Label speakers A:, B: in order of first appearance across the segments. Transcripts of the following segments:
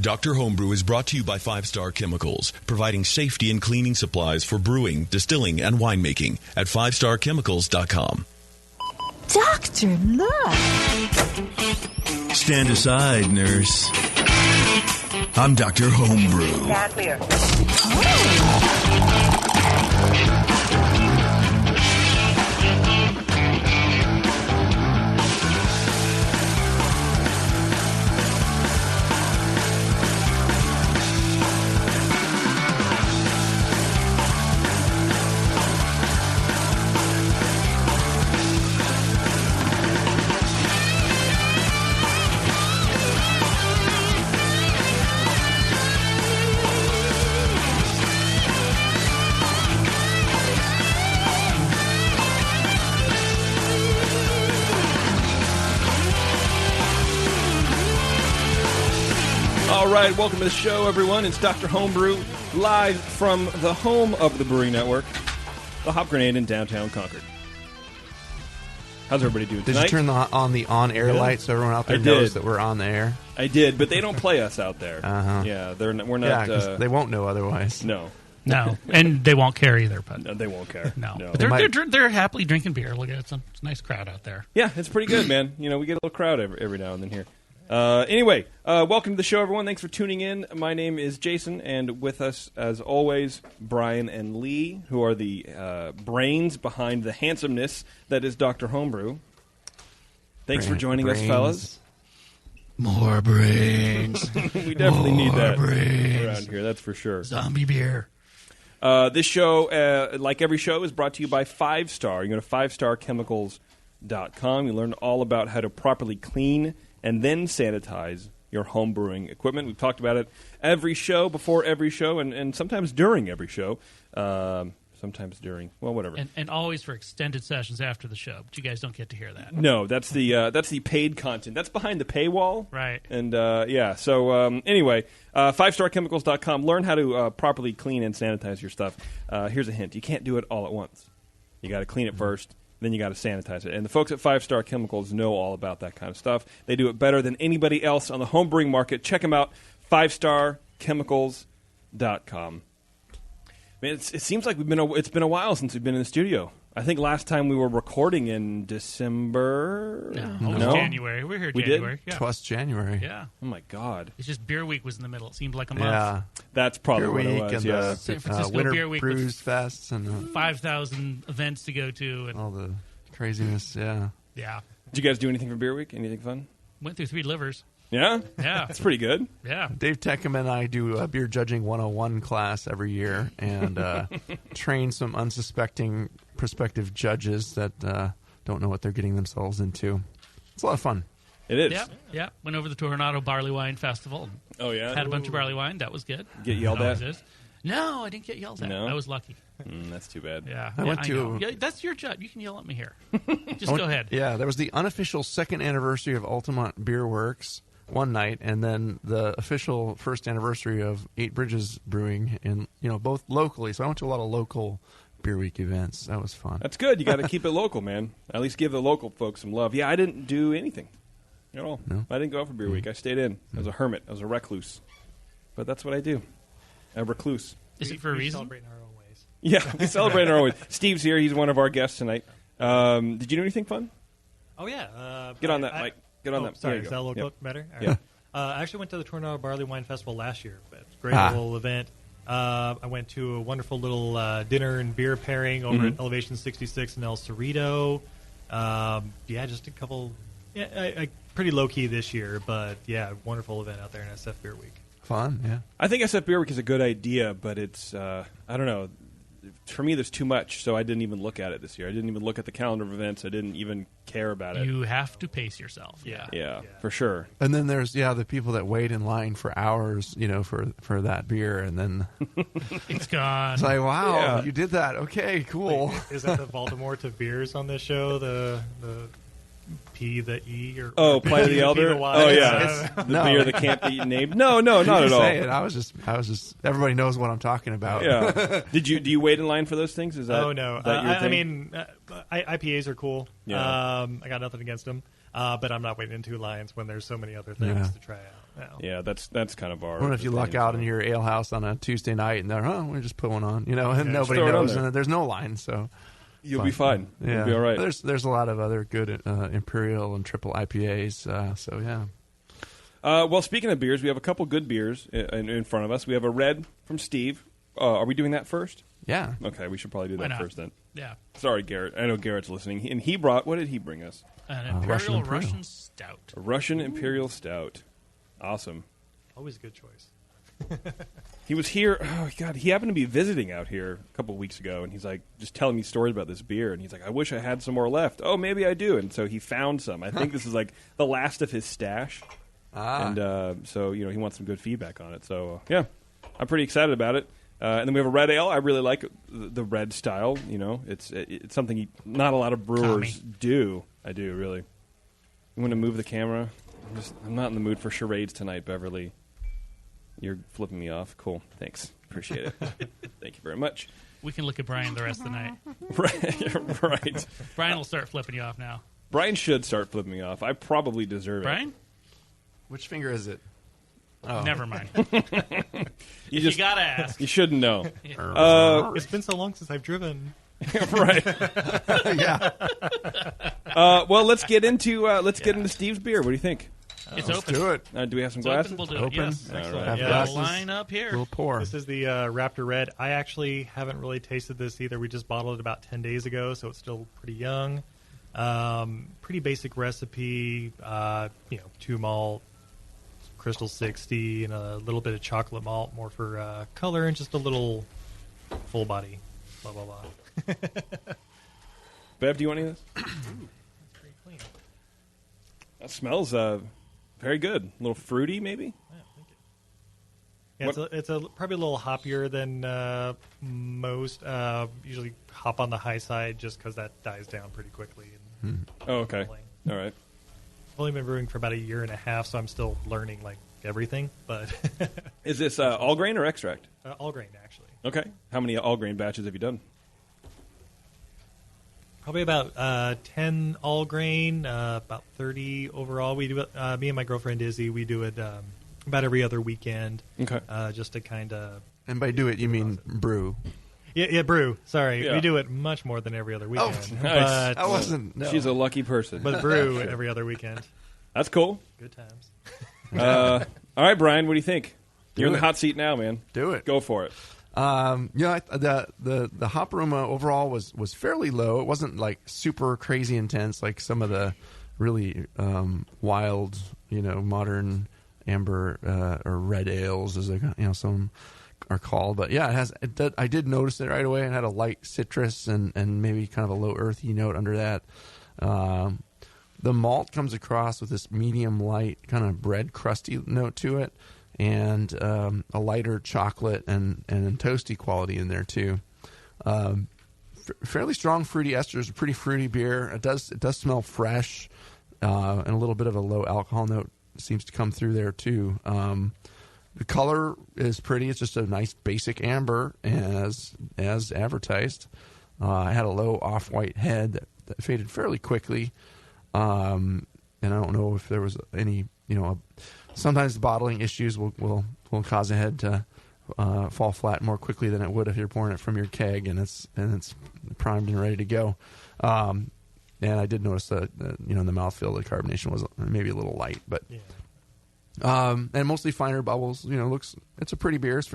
A: Dr. Homebrew is brought to you by 5 Star Chemicals, providing safety and cleaning supplies for brewing, distilling, and winemaking at 5starchemicals.com.
B: Doctor, look!
A: Stand aside, nurse. I'm Dr. Homebrew.
C: Stand clear.
D: All right, welcome to the show, everyone. It's Dr. Homebrew, live from the home of the Brewing Network, the Hop Grenade in downtown Concord. How's everybody doing tonight?
E: Did you turn on the on-air light so everyone out there knows that we're on the air?
D: I did, but they don't play us out there.
E: Uh-huh.
D: Yeah, we're not.
E: Yeah, 'cause they won't know otherwise.
D: No.
F: No, and they won't care either. But
D: No, they won't care.
F: no,
D: No.
F: But they're happily drinking beer. Look at it; it's a nice crowd out there.
D: Yeah, it's pretty good, man. You know, we get a little crowd every now and then here. Anyway, welcome to the show, everyone. Thanks for tuning in. My name is Jason, and with us, as always, Brian and Lee, who are the brains behind the handsomeness that is Dr. Homebrew. Thanks for joining us, fellas.
F: More brains.
D: We definitely need that
F: brains
D: around here, that's for sure.
F: Zombie beer.
D: This show, like every show, is brought to you by 5 Star. You go to 5starchemicals.com. You learn all about how to properly clean and then sanitize your home brewing equipment. We've talked about it every show, before every show, and sometimes during every show. Sometimes during, well, whatever.
F: And always for extended sessions after the show, but you guys don't get to hear that.
D: No, that's the paid content. That's behind the paywall.
F: Right.
D: And, yeah, so anyway, 5starchemicals.com. Learn how to properly clean and sanitize your stuff. Here's a hint. You can't do it all at once. You got to clean it first. Then you got to sanitize it. And the folks at 5 Star Chemicals know all about that kind of stuff. They do it better than anybody else on the home brewing market. Check them out, 5starchemicals.com. Man, it seems like it's been a while since we've been in the studio. I think last time we were recording in December.
F: No, it was January. We're here January.
D: Did?
F: Yeah.
E: Twas January.
F: Yeah.
D: Oh my God.
F: It's just Beer Week was in the middle. It seemed like a month.
E: Yeah.
D: That's probably
E: Beer
D: what it
E: Week
D: was.
E: and
D: Yeah.
F: San Francisco
E: Winter
F: Beer Week
E: Brews
F: with
E: Fest and
F: 5,000 events to go to, and
E: all the craziness. Yeah.
F: yeah,
D: Did you guys do anything for Beer Week? Anything fun?
F: went through 3 livers.
D: Yeah?
F: Yeah,
D: That's pretty good.
F: yeah.
E: Dave Teckham and I do a beer judging 101 class every year and train some unsuspecting prospective judges that don't know what they're getting themselves into. It's a lot of fun.
D: It is.
F: Yeah. Went over the Tornado Barley Wine Festival.
D: Oh, yeah?
F: Had a bunch of barley wine. That was good.
D: Get yelled at?
F: Always is. No, I didn't get yelled at.
D: No?
F: I was lucky.
D: That's too bad.
F: Yeah,
E: I went to-
F: know. Yeah, that's your job. You can yell at me here. Just go ahead.
E: Yeah, there was the unofficial second anniversary of Altamont Beer Works one night, and then the official first anniversary of Eight Bridges Brewing, and both locally. So I went to a lot of local Beer Week events. That was fun.
D: That's good. You got to keep it local, man. At least give the local folks some love. Yeah, I didn't do anything at all.
E: No?
D: I didn't go out for Beer Week. I stayed in. I was a hermit. I was a recluse. But that's what I do. A recluse.
F: Is it for a reason?
G: Celebrating our own ways.
D: Yeah, we celebrate in our own way. Steve's here. He's one of our guests tonight. Did you do anything fun?
G: Oh, yeah.
D: Get on that mic. Get on that.
G: Sorry,
D: There you
G: is
D: go.
G: that a little
D: Yep.
G: better? All
D: Yeah.
G: right. I actually went to the Tornado Barley Wine Festival last year. But it's a great little event. I went to a wonderful little dinner and beer pairing over at Elevation 66 in El Cerrito. Just a couple. Yeah, pretty low key this year, but yeah, wonderful event out there in SF Beer Week.
E: Fun, yeah.
D: I think SF Beer Week is a good idea, but it's, I don't know. For me, there's too much, so I didn't even look at it this year. I didn't even look at the calendar of events. I didn't even care about it.
F: You have to pace yourself.
D: Yeah, for sure.
E: And then there's the people that wait in line for hours, for that beer, and then
F: It's gone.
E: it's like, wow,
D: Yeah.
E: you did that. Okay, cool.
G: Is that the Voldemort of beers on this show? The P, the E, or
D: Plight of the Elder?
G: Y?
D: Oh, yeah. The
E: No.
D: beer that can't be named. No, not at all.
E: Say it. I was just. Everybody knows what I'm talking about.
D: Yeah. Do you wait in line for those things? Is that?
G: Oh no.
D: is that your
G: I
D: thing?
G: mean, IPAs are cool.
D: Yeah.
G: I got nothing against them, but I'm not waiting in 2 lines when there's so many other things
E: Yeah.
G: to try out.
D: Yeah, that's kind of our.
E: What if you luck out in your ale house on a Tuesday night and they're, we just put one on, and nobody
D: throw it on
E: knows,
D: there.
E: and there's no line, so
D: You'll be fine.
E: Yeah,
D: You'll be all right.
E: There's a lot of other good imperial and triple IPAs, so yeah.
D: Well, speaking of beers, we have a couple good beers in front of us. We have a red from Steve. Are we doing that first?
E: Yeah.
D: Okay, we should probably do
F: Why
D: that
F: not?
D: first then.
F: Yeah.
D: Sorry, Garrett. I know Garrett's listening. And he brought, what did he bring us?
F: An
E: Russian
F: Imperial
E: Imperial.
F: Russian Stout.
D: A Russian Imperial Stout. Awesome.
G: Always a good choice.
D: He was here. Oh, God. He happened to be visiting out here a couple of weeks ago, and he's like just telling me stories about this beer. And he's like, I wish I had some more left. Oh, maybe I do. And so he found some. I think this is like the last of his stash. And so, he wants some good feedback on it. So, yeah, I'm pretty excited about it. And then we have a red ale. I really like the red style. It's something not a lot of brewers do. I do, really. I'm going to move the camera. I'm not in the mood for charades tonight, Beverly. You're flipping me off. Cool. Thanks. Appreciate it. Thank you very much.
F: We can look at Brian the rest of the night.
D: Right.
F: Brian will start flipping you off now.
D: Brian should start flipping me off. I probably deserve
F: Brian?
E: Which finger is it? Oh.
F: Never mind.
D: You
F: gotta ask.
D: You shouldn't know.
G: It's been so long since I've driven.
D: Right.
E: Yeah.
D: Well, let's get into Steve's beer. What do you think?
F: It's
E: Let's
F: open.
E: do it.
D: Do we have some
F: It's
D: glasses?
F: open. We'll do it.
E: Open.
F: Yes.
D: All right.
E: Have
G: Yeah.
E: glasses.
F: Line up here.
E: We'll pour.
G: This is the Raptor Red. I actually haven't really tasted this either. We just bottled it about 10 days ago, so it's still pretty young. Pretty basic recipe. 2 malt, Crystal 60, and a little bit of chocolate malt, more for color, and just a little full body. Blah, blah, blah.
D: Bev, do you want any of this?
G: Pretty clean.
D: That smells very good. A little fruity, maybe?
G: Yeah, it's probably a little hoppier than most. Usually hop on the high side just because that dies down pretty quickly.
D: Oh, okay. All right.
G: I've only been brewing for about a year and a half, so I'm still learning everything. But
D: Is this all grain or extract?
G: all grain, actually.
D: Okay. How many all grain batches have you done?
G: Probably about 10 all grain, about 30 overall. We do it. Me and my girlfriend Izzy, we do it about every other weekend.
D: Okay.
G: Just to kind of.
E: And by do it, you mean brew.
G: Yeah, brew. Sorry,
D: Yeah.
G: we do it much more than every other weekend.
D: nice.
E: I wasn't. No.
D: She's a lucky person.
G: But brew every other weekend.
D: That's cool.
G: Good times.
D: All right, Brian, what do you think? You're in the
E: it.
D: hot seat now, man.
E: Do it.
D: Go for it.
E: The hop aroma overall was fairly low. It wasn't like super crazy intense like some of the really wild, modern amber or red ales, as they some are called. But yeah, I did notice it right away. It had a light citrus and maybe kind of a low earthy note under that. The malt comes across with this medium light kind of bread crusty note to it. And a lighter chocolate and toasty quality in there too. Fairly strong fruity esters, a pretty fruity beer. It does smell fresh, and a little bit of a low alcohol note seems to come through there too. The color is pretty. It's just a nice basic amber as advertised. I had a low off-white head that faded fairly quickly, and I don't know if there was any sometimes the bottling issues will cause a head to fall flat more quickly than it would if you're pouring it from your keg and it's primed and ready to go. And I did notice that in the mouthfeel the carbonation was maybe a little light, but and mostly finer bubbles. It's a pretty beer. It's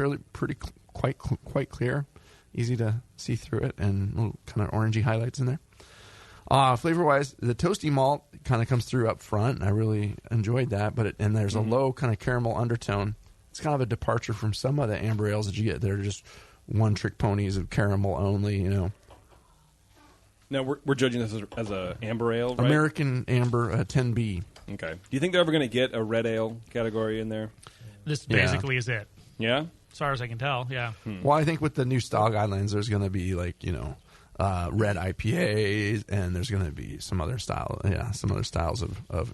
E: quite clear, easy to see through it, and little kind of orangey highlights in there. Flavor-wise, the toasty malt kind of comes through up front, and I really enjoyed that. And there's a low kind of caramel undertone. It's kind of a departure from some of the amber ales that you get. They're just one-trick ponies of caramel only,
D: Now, we're judging this as a amber ale, right?
E: American Amber 10B.
D: Okay. Do you think they're ever going to get a red ale category in there?
F: This basically is it.
D: Yeah?
F: As far as I can tell, yeah.
E: Well, I think with the new style guidelines, there's going to be red IPAs, and there's going to be some other styles of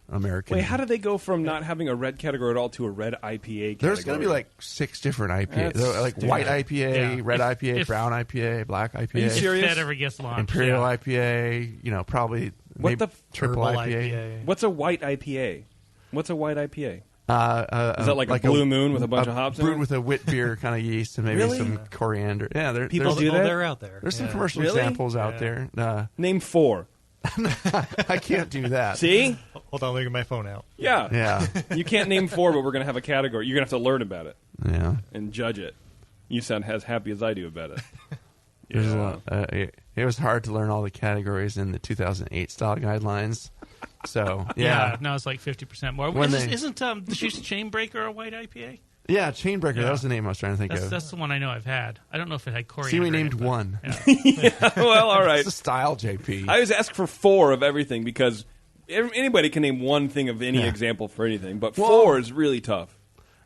E: American.
D: Wait, how did they go from not having a red category at all to a red IPA category?
E: There's going to be 6 different IPAs. White IPA, red IPA, brown IPA, black IPA.
D: Are you serious?
F: If that ever gets launched.
E: Imperial
F: yeah.
E: IPA, probably
D: What
E: maybe
D: the
E: triple
G: Herbal
E: IPA.
D: What's a white IPA? What's a white IPA? Is that like a Blue Moon with a bunch of hops in
E: brewed
D: it?
E: with a wit beer kind of yeast and maybe
D: Really?
E: some coriander. Yeah,
D: People
E: there's,
D: do that?
G: They're out there.
E: There's some
G: Yeah.
E: commercial
D: Really?
E: examples out there.
D: Name 4.
E: I can't do that.
D: See?
G: Hold on, let me get my phone out.
D: Yeah.
E: Yeah,
D: You can't name 4, but we're going to have a category. You're going to have to learn about it
E: yeah.
D: and judge it. You sound as happy as I do about it.
E: There's a lot. It was hard to learn all the categories in the 2008 style guidelines. So yeah,
F: Now it's like 50% more.
E: When
F: Isn't the She's Chainbreaker a white IPA?
E: yeah. Chainbreaker.
F: Yeah.
E: That was the name I was trying to think of.
F: That's the one I know I've had. I don't know if it had coriander.
E: See, we
F: in it,
E: named
F: but-
E: one.
F: Yeah.
D: Well, all right.
E: It's a style, JP.
D: I always ask for 4 of everything because anybody can name one thing of any
E: Yeah.
D: example for anything, but
E: Well-
D: 4 is really tough.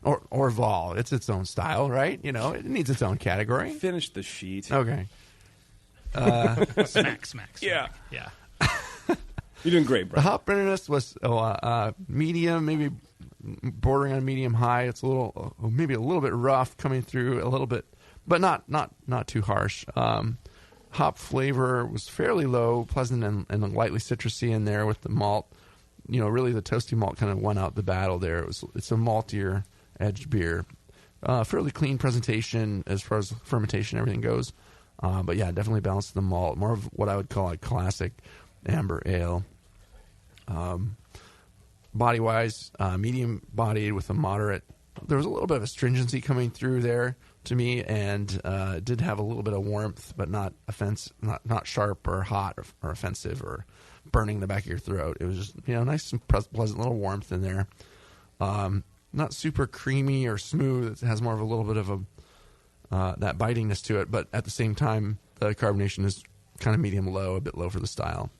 E: or Vol. It's its own style, right? You know, it needs its own category.
D: Finish the sheet.
E: Okay.
F: Smack.
D: Yeah.
F: Yeah.
D: You're doing great,
E: The
D: bro.
E: hop bitterness was medium, maybe bordering on medium high. It's a little, maybe a little bit rough coming through a little bit, but not too harsh. Hop flavor was fairly low, pleasant and lightly citrusy in there with the malt. You know, really the toasty malt kind of won out the battle there. It's a maltier edged beer. Fairly clean presentation as far as fermentation, everything goes. But yeah, definitely balanced the malt. More of what I would call a classic amber ale. Body-wise, medium-bodied with a moderate. There was a little bit of astringency coming through there to me, and did have a little bit of warmth, but not not sharp or hot or offensive or burning the back of your throat. It was just nice and pleasant little warmth in there. Not super creamy or smooth. It has more of a little bit of a that bitingness to it, but at the same time, the carbonation is kind of medium-low, a bit low for the style.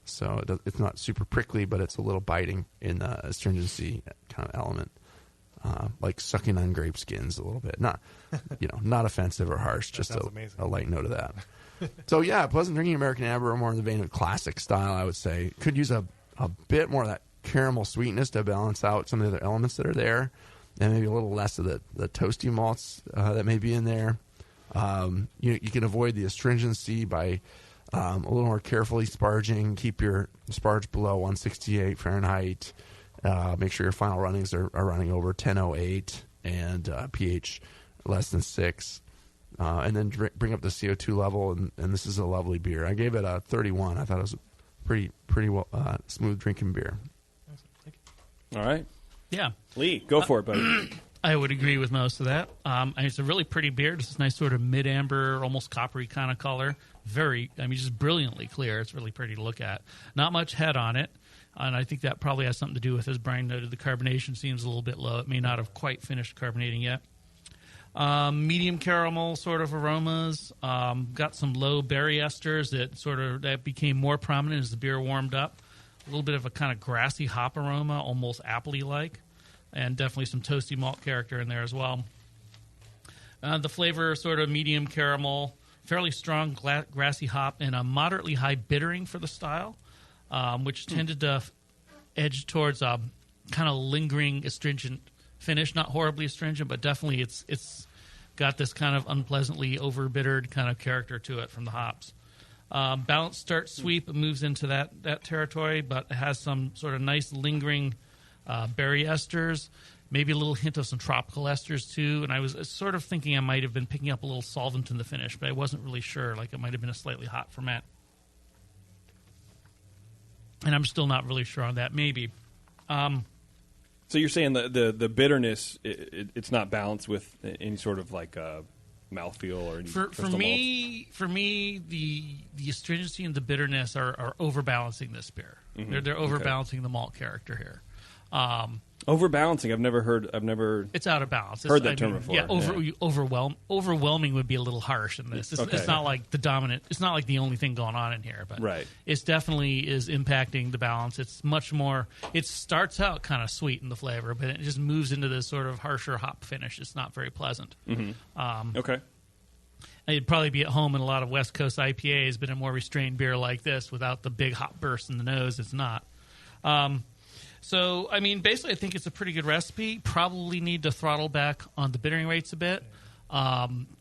E: So it's not super prickly, but it's a little biting in the astringency kind of element, like sucking on grape skins a little bit. Not, not offensive or harsh, just
G: sounds amazing.
E: a light note of that. So yeah, pleasant drinking American amber, more in the vein of classic style, I would say. Could use a bit more of that caramel sweetness to balance out some of the other elements that are there, and maybe a little less of the toasty malts that may be in there. You can avoid the astringency by a little more carefully sparging. Keep your sparge below 168 Fahrenheit. Make sure your final runnings are running over 1008 and pH less than 6. And then bring up the CO2 level, and this is a lovely beer. I gave it a 31. I thought it was a pretty well smooth drinking beer.
D: All right.
F: Yeah.
D: Lee, go for it, buddy.
F: I would agree with most of that. It's a really pretty beer. It's this nice sort of mid-amber, almost coppery kind of color. Just brilliantly clear. It's really pretty to look at. Not much head on it, and I think that probably has something to do with, as Brian noted, the carbonation seems a little bit low. It may not have quite finished carbonating yet. Medium caramel sort of aromas. Got some low berry esters that became more prominent as the beer warmed up. A little bit of a kind of grassy hop aroma, almost appley like. And definitely some toasty malt character in there as well. The flavor, sort of medium caramel, fairly strong grassy hop, and a moderately high bittering for the style, which tended to edge towards a kind of lingering astringent finish. Not horribly astringent, but definitely it's got this kind of unpleasantly over-bittered kind of character to it from the hops. Balanced start sweep moves into that territory, but it has some sort of nice lingering berry esters, maybe a little hint of some tropical esters too. And I was sort of thinking I might have been picking up a little solvent in the finish, but I wasn't really sure. Like it might have been a slightly hot ferment. And I'm still not really sure on that. Maybe.
D: So you're saying the bitterness, it's not balanced with any sort of like mouthfeel or any
F: For
D: crystal
F: me, the astringency and the bitterness are overbalancing this beer. Mm-hmm. They're overbalancing the malt character here.
D: Overbalancing. I've never.
F: It's out of balance.
D: Heard that term before.
F: Yeah, overwhelming would be a little harsh in this. It's not like the dominant. It's not like the only thing going on in here, but
D: right.
F: It's definitely is impacting the balance. It's much more. It starts out kind of sweet in the flavor, but it just moves into this sort of harsher hop finish. It's not very pleasant.
D: Mm-hmm. Okay.
F: It'd probably be at home in a lot of West Coast IPAs, but a more restrained beer like this without the big hop burst in the nose, it's not. So, basically, I think it's a pretty good recipe. Probably need to throttle back on the bittering rates a bit.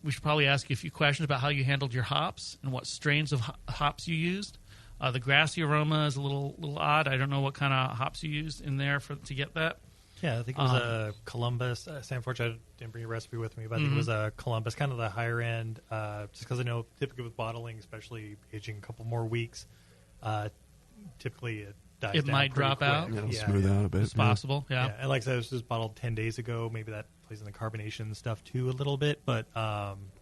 F: We should probably ask you a few questions about how you handled your hops and what strains of hops you used. The grassy aroma is a little odd. I don't know what kind of hops you used in there to get that.
G: Yeah, I think it was a Columbus. Unfortunately, I didn't bring a recipe with me, but I think it was a Columbus, kind of the higher end. Just because I know typically with bottling, especially aging a couple more weeks, typically it dies
F: It
G: down
F: might
G: pretty
F: drop
G: quick.
F: out.
E: It'll smooth out a bit.
F: It's possible. Yeah.
G: And like I said, it was just bottled 10 days ago. Maybe that plays in the carbonation stuff too a little bit. But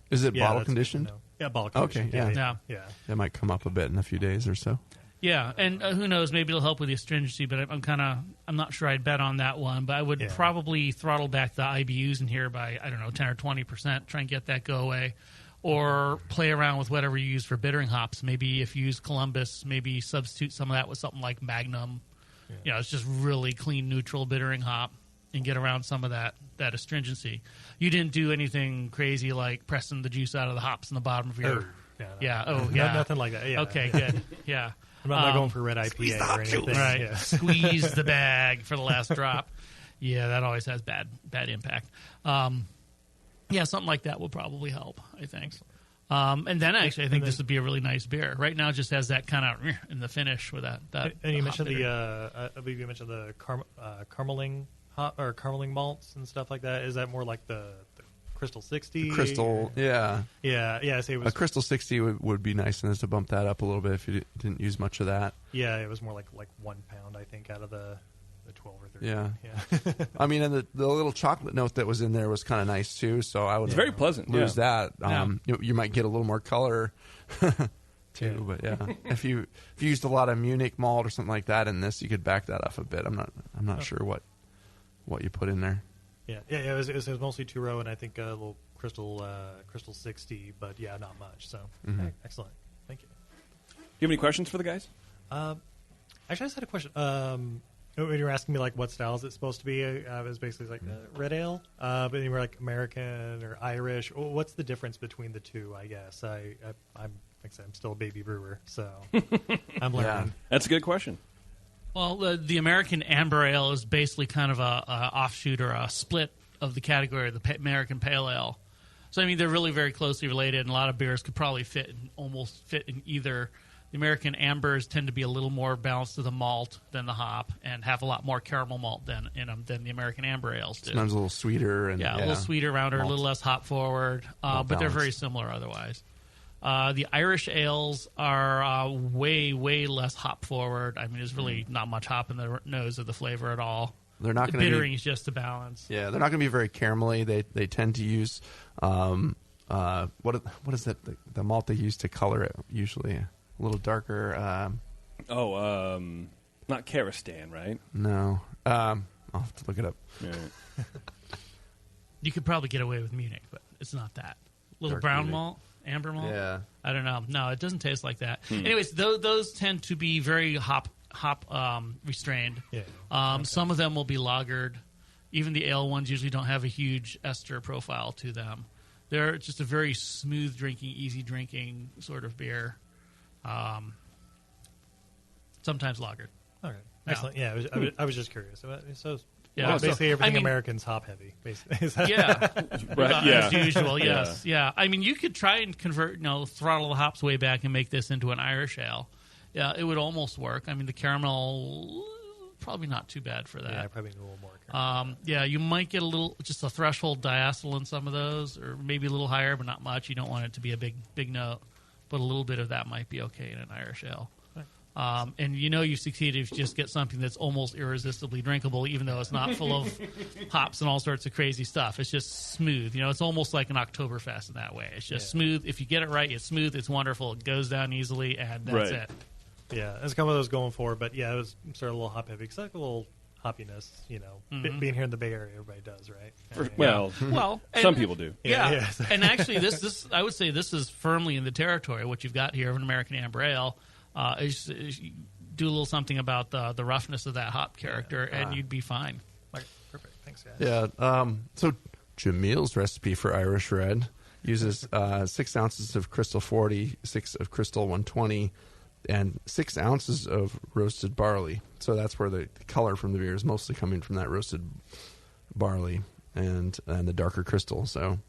E: Is it
G: yeah,
E: bottle
G: that's good to
E: conditioned?
G: know. Yeah, bottle
E: Okay,
G: conditioned.
E: yeah.
G: yeah.
E: It might come up a bit in a few days or so.
F: Yeah, and who knows? Maybe it'll help with the astringency, but I'm not sure I'd bet on that one. But I would probably throttle back the IBUs in here by 10 or 20%. Try and get that go away, or play around with whatever you use for bittering hops. Maybe if you use Columbus, maybe substitute some of that with something like Magnum. Yeah. It's just really clean, neutral bittering hop, and get around some of that astringency. You didn't do anything crazy like pressing the juice out of the hops in the bottom of your.
G: Nothing like that. Yeah.
F: Okay, good. Yeah.
G: I'm not going for red IPA or anything.
F: Right.
G: Yeah.
F: Squeeze the bag for the last drop. Yeah, that always has bad impact. Something like that will probably help, I think. And then actually, I think this would be a really nice beer. Right now, it just has that kind of in the finish with that.
G: And you mentioned I believe you mentioned the Carmeling hop or Carmeling malts and stuff like that. Is that more like the Crystal 60?
E: Crystal, yeah.
G: Yeah. So it was,
E: a Crystal 60 would be nice to bump that up a little bit if you didn't use much of that.
G: Yeah, it was more like 1 pound, I think, out of the 12 or 13.
E: Yeah. I mean, and the little chocolate note that was in there was kind of nice too. So I would
D: It's very pleasant.
E: lose that.
F: Yeah.
E: You might get a little more color too. But yeah, if you used a lot of Munich malt or something like that in this, you could back that off a bit. I'm not sure what you put in there.
G: Yeah. It was mostly 2-row, and I think a little Crystal 60, but yeah, not much. So excellent. Thank you.
D: Do you have any questions for the guys?
G: Actually, I just had a question. When you were asking me like what style is it supposed to be, it was basically like red ale, but you were like American or Irish. What's the difference between the two? I guess I'm like I said, I'm still a baby brewer, so I'm learning.
E: Yeah.
D: That's a good question.
F: Well, the American Amber Ale is basically kind of a offshoot or a split of the category of the American Pale Ale. So, I mean, they're really very closely related, and a lot of beers could probably almost fit in either. The American Ambers tend to be a little more balanced to the malt than the hop, and have a lot more caramel malt in them than the American Amber Ales do.
E: Sometimes a little sweeter. A
F: little sweeter, rounder,
E: malt.
F: a little less hop forward, but they're
E: balanced.
F: very similar otherwise. The Irish ales are way, way less hop forward. I mean, there's really not much hop in the nose of the flavor at all.
E: They're not
F: the
E: going to
F: bittering is just to balance.
E: Yeah, they're not going to be very caramelly. They tend to use what is that? The malt they use to color it usually a little darker.
D: Not Karastan, right?
E: No, I'll have to look it up.
D: Yeah.
F: You could probably get away with Munich, but it's not that. Little
E: Dark
F: brown
E: Munich.
F: malt, amber malt.
E: Yeah.
F: I don't know. No, it doesn't taste like that. Anyways, those tend to be very hop restrained.
G: Yeah.
F: Some of them will be lagered. Even the ale ones usually don't have a huge ester profile to them. They're just a very smooth drinking, easy drinking sort of beer. Sometimes lagered.
G: All right. Excellent. Yeah, I was just curious. So
F: Yeah,
G: basically everything
F: I mean-
G: American's hop heavy. Basically.
F: Yeah,
D: Right, yeah.
F: as usual. Yes, yeah. I mean, you could try and convert, throttle the hops way back and make this into an Irish ale. Yeah, it would almost work. I mean, the caramel probably not too bad for that.
G: Yeah, I probably need a little more.
F: Yeah, you might get just a threshold diacetyl in some of those, or maybe a little higher, but not much. You don't want it to be a big note, but a little bit of that might be okay in an Irish ale. And you succeeded if you just get something that's almost irresistibly drinkable, even though it's not full of hops and all sorts of crazy stuff. It's just smooth. It's almost like an Oktoberfest in that way. It's just smooth. If you get it right, it's smooth, it's wonderful, it goes down easily, and that's it.
G: Yeah, that's kind of what I was going for, but yeah, it was sort of a little hop heavy. Because like a little hoppiness, being here in the Bay Area, everybody does, right?
D: Well, some people do.
F: Yeah. And actually, this I would say this is firmly in the territory. What you've got here of an American Amber Ale is you do a little something about the roughness of that hop character, and you'd be fine.
G: Right. Perfect. Thanks, guys.
E: Yeah. So Jamil's recipe for Irish Red uses 6 ounces of Crystal 40, 6 of Crystal 120, and 6 ounces of roasted barley. So that's where the color from the beer is mostly coming from that roasted barley and the darker Crystal. So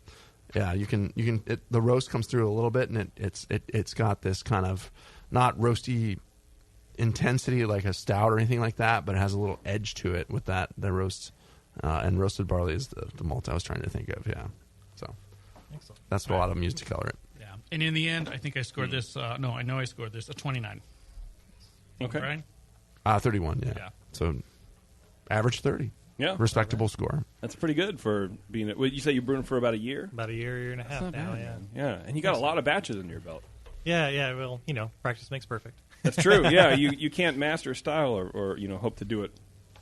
E: yeah, the roast comes through a little bit, and it's got this kind of not roasty intensity like a stout or anything like that, but it has a little edge to it with the roast And roasted barley is the malt I was trying to think of. Yeah, so
G: Excellent.
E: that's what a lot of them use to color it.
F: Yeah. And in the end, I think I scored this. No, I know I scored this a 29.
D: Okay.
F: Right?
E: 31. Yeah.
F: Yeah.
E: So average 30.
D: Yeah.
E: Respectable score.
D: That's pretty good for being. Well, you say you're brewing for about a year.
G: About a year and a half now. Yeah.
D: Yeah, and you got a lot of batches under your belt.
G: Yeah. Well, practice makes perfect.
D: That's true. Yeah, you can't master a style or hope to do it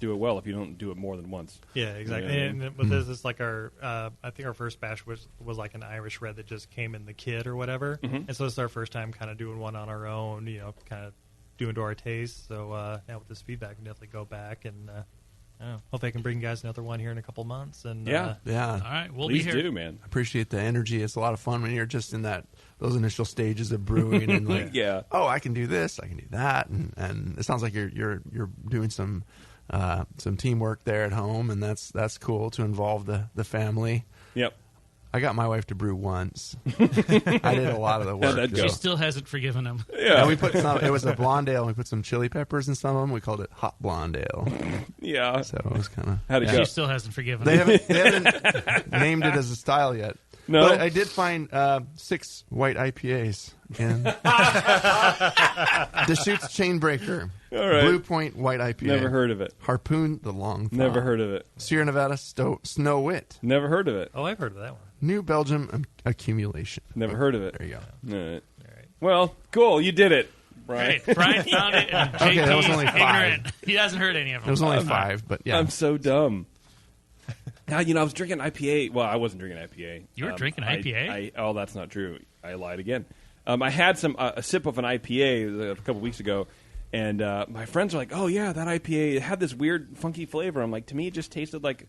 D: well if you don't do it more than once.
G: Yeah, exactly.
D: Yeah.
G: And with this, it's like our I think our first batch was like an Irish red that just came in the kit or whatever. And so it's our first time kind of doing one on our own. Kind of doing to our taste. So now with this feedback, we can definitely go back and. I don't know. Hopefully I can bring you guys another one here in a couple months. And
E: Yeah.
F: All right, we'll
D: Please
F: be here.
D: do, man.
E: Appreciate the energy. It's a lot of fun when you're just in those initial stages of brewing and like,
D: Yeah.
E: oh, I can do this, I can do that, and it sounds like you're doing some teamwork there at home, and that's cool to involve the family.
D: Yep.
E: I got my wife to brew once. I did a lot of the work.
D: that'd go.
F: She still hasn't forgiven him.
E: Yeah, we put some. It was a blonde ale. And we put some chili peppers in some of them. We called it hot blonde ale.
D: Yeah.
E: So it was kind of.
D: How'd it
F: She
D: go?
F: still hasn't forgiven
E: They
F: him.
E: haven't named it as a style yet.
D: No?
E: But I did find 6 white IPAs in Deschutes Chainbreaker.
D: All right.
E: Blue Point White IPA.
D: Never heard of it.
E: Harpoon the Long Thaw.
D: Never heard of it.
E: Sierra Nevada Snow Wit.
D: Never heard of it.
G: Oh, I've heard of that one.
E: New Belgium Accumulation.
D: Never heard of it.
E: There you go.
D: All right. Well, cool. You did it, Brian.
F: Right. Brian found it, and JP
E: Okay, that was only
F: is
E: 5.
F: ignorant. He hasn't heard any of them.
E: It was only 5, but yeah.
D: I'm so dumb. Now, I was drinking IPA. Well, I wasn't drinking IPA.
F: You were drinking IPA?
D: Oh, that's not true. I lied again. I had a sip of an IPA a couple weeks ago, and my friends were like, "Oh yeah, that IPA it had this weird, funky flavor." I'm like, to me, it just tasted like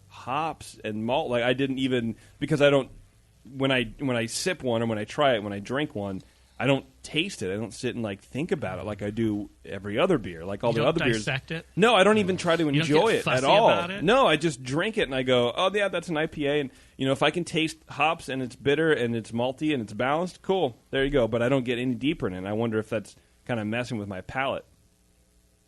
D: hops and malt. Like I didn't even because I don't when I sip one or when I try it when I drink one. I don't taste it. I don't sit and think about it like I do every other beer, like all
F: You
D: the
F: don't
D: other beers.
F: dissect it?
D: No, I don't even try to
F: don't
D: enjoy
F: get
D: it
F: fussy
D: at all.
F: about it?
D: No, I just drink it and I go, oh yeah, that's an IPA, and if I can taste hops and it's bitter and it's malty and it's balanced, cool, there you go. But I don't get any deeper in it. And I wonder if that's kind of messing with my palate.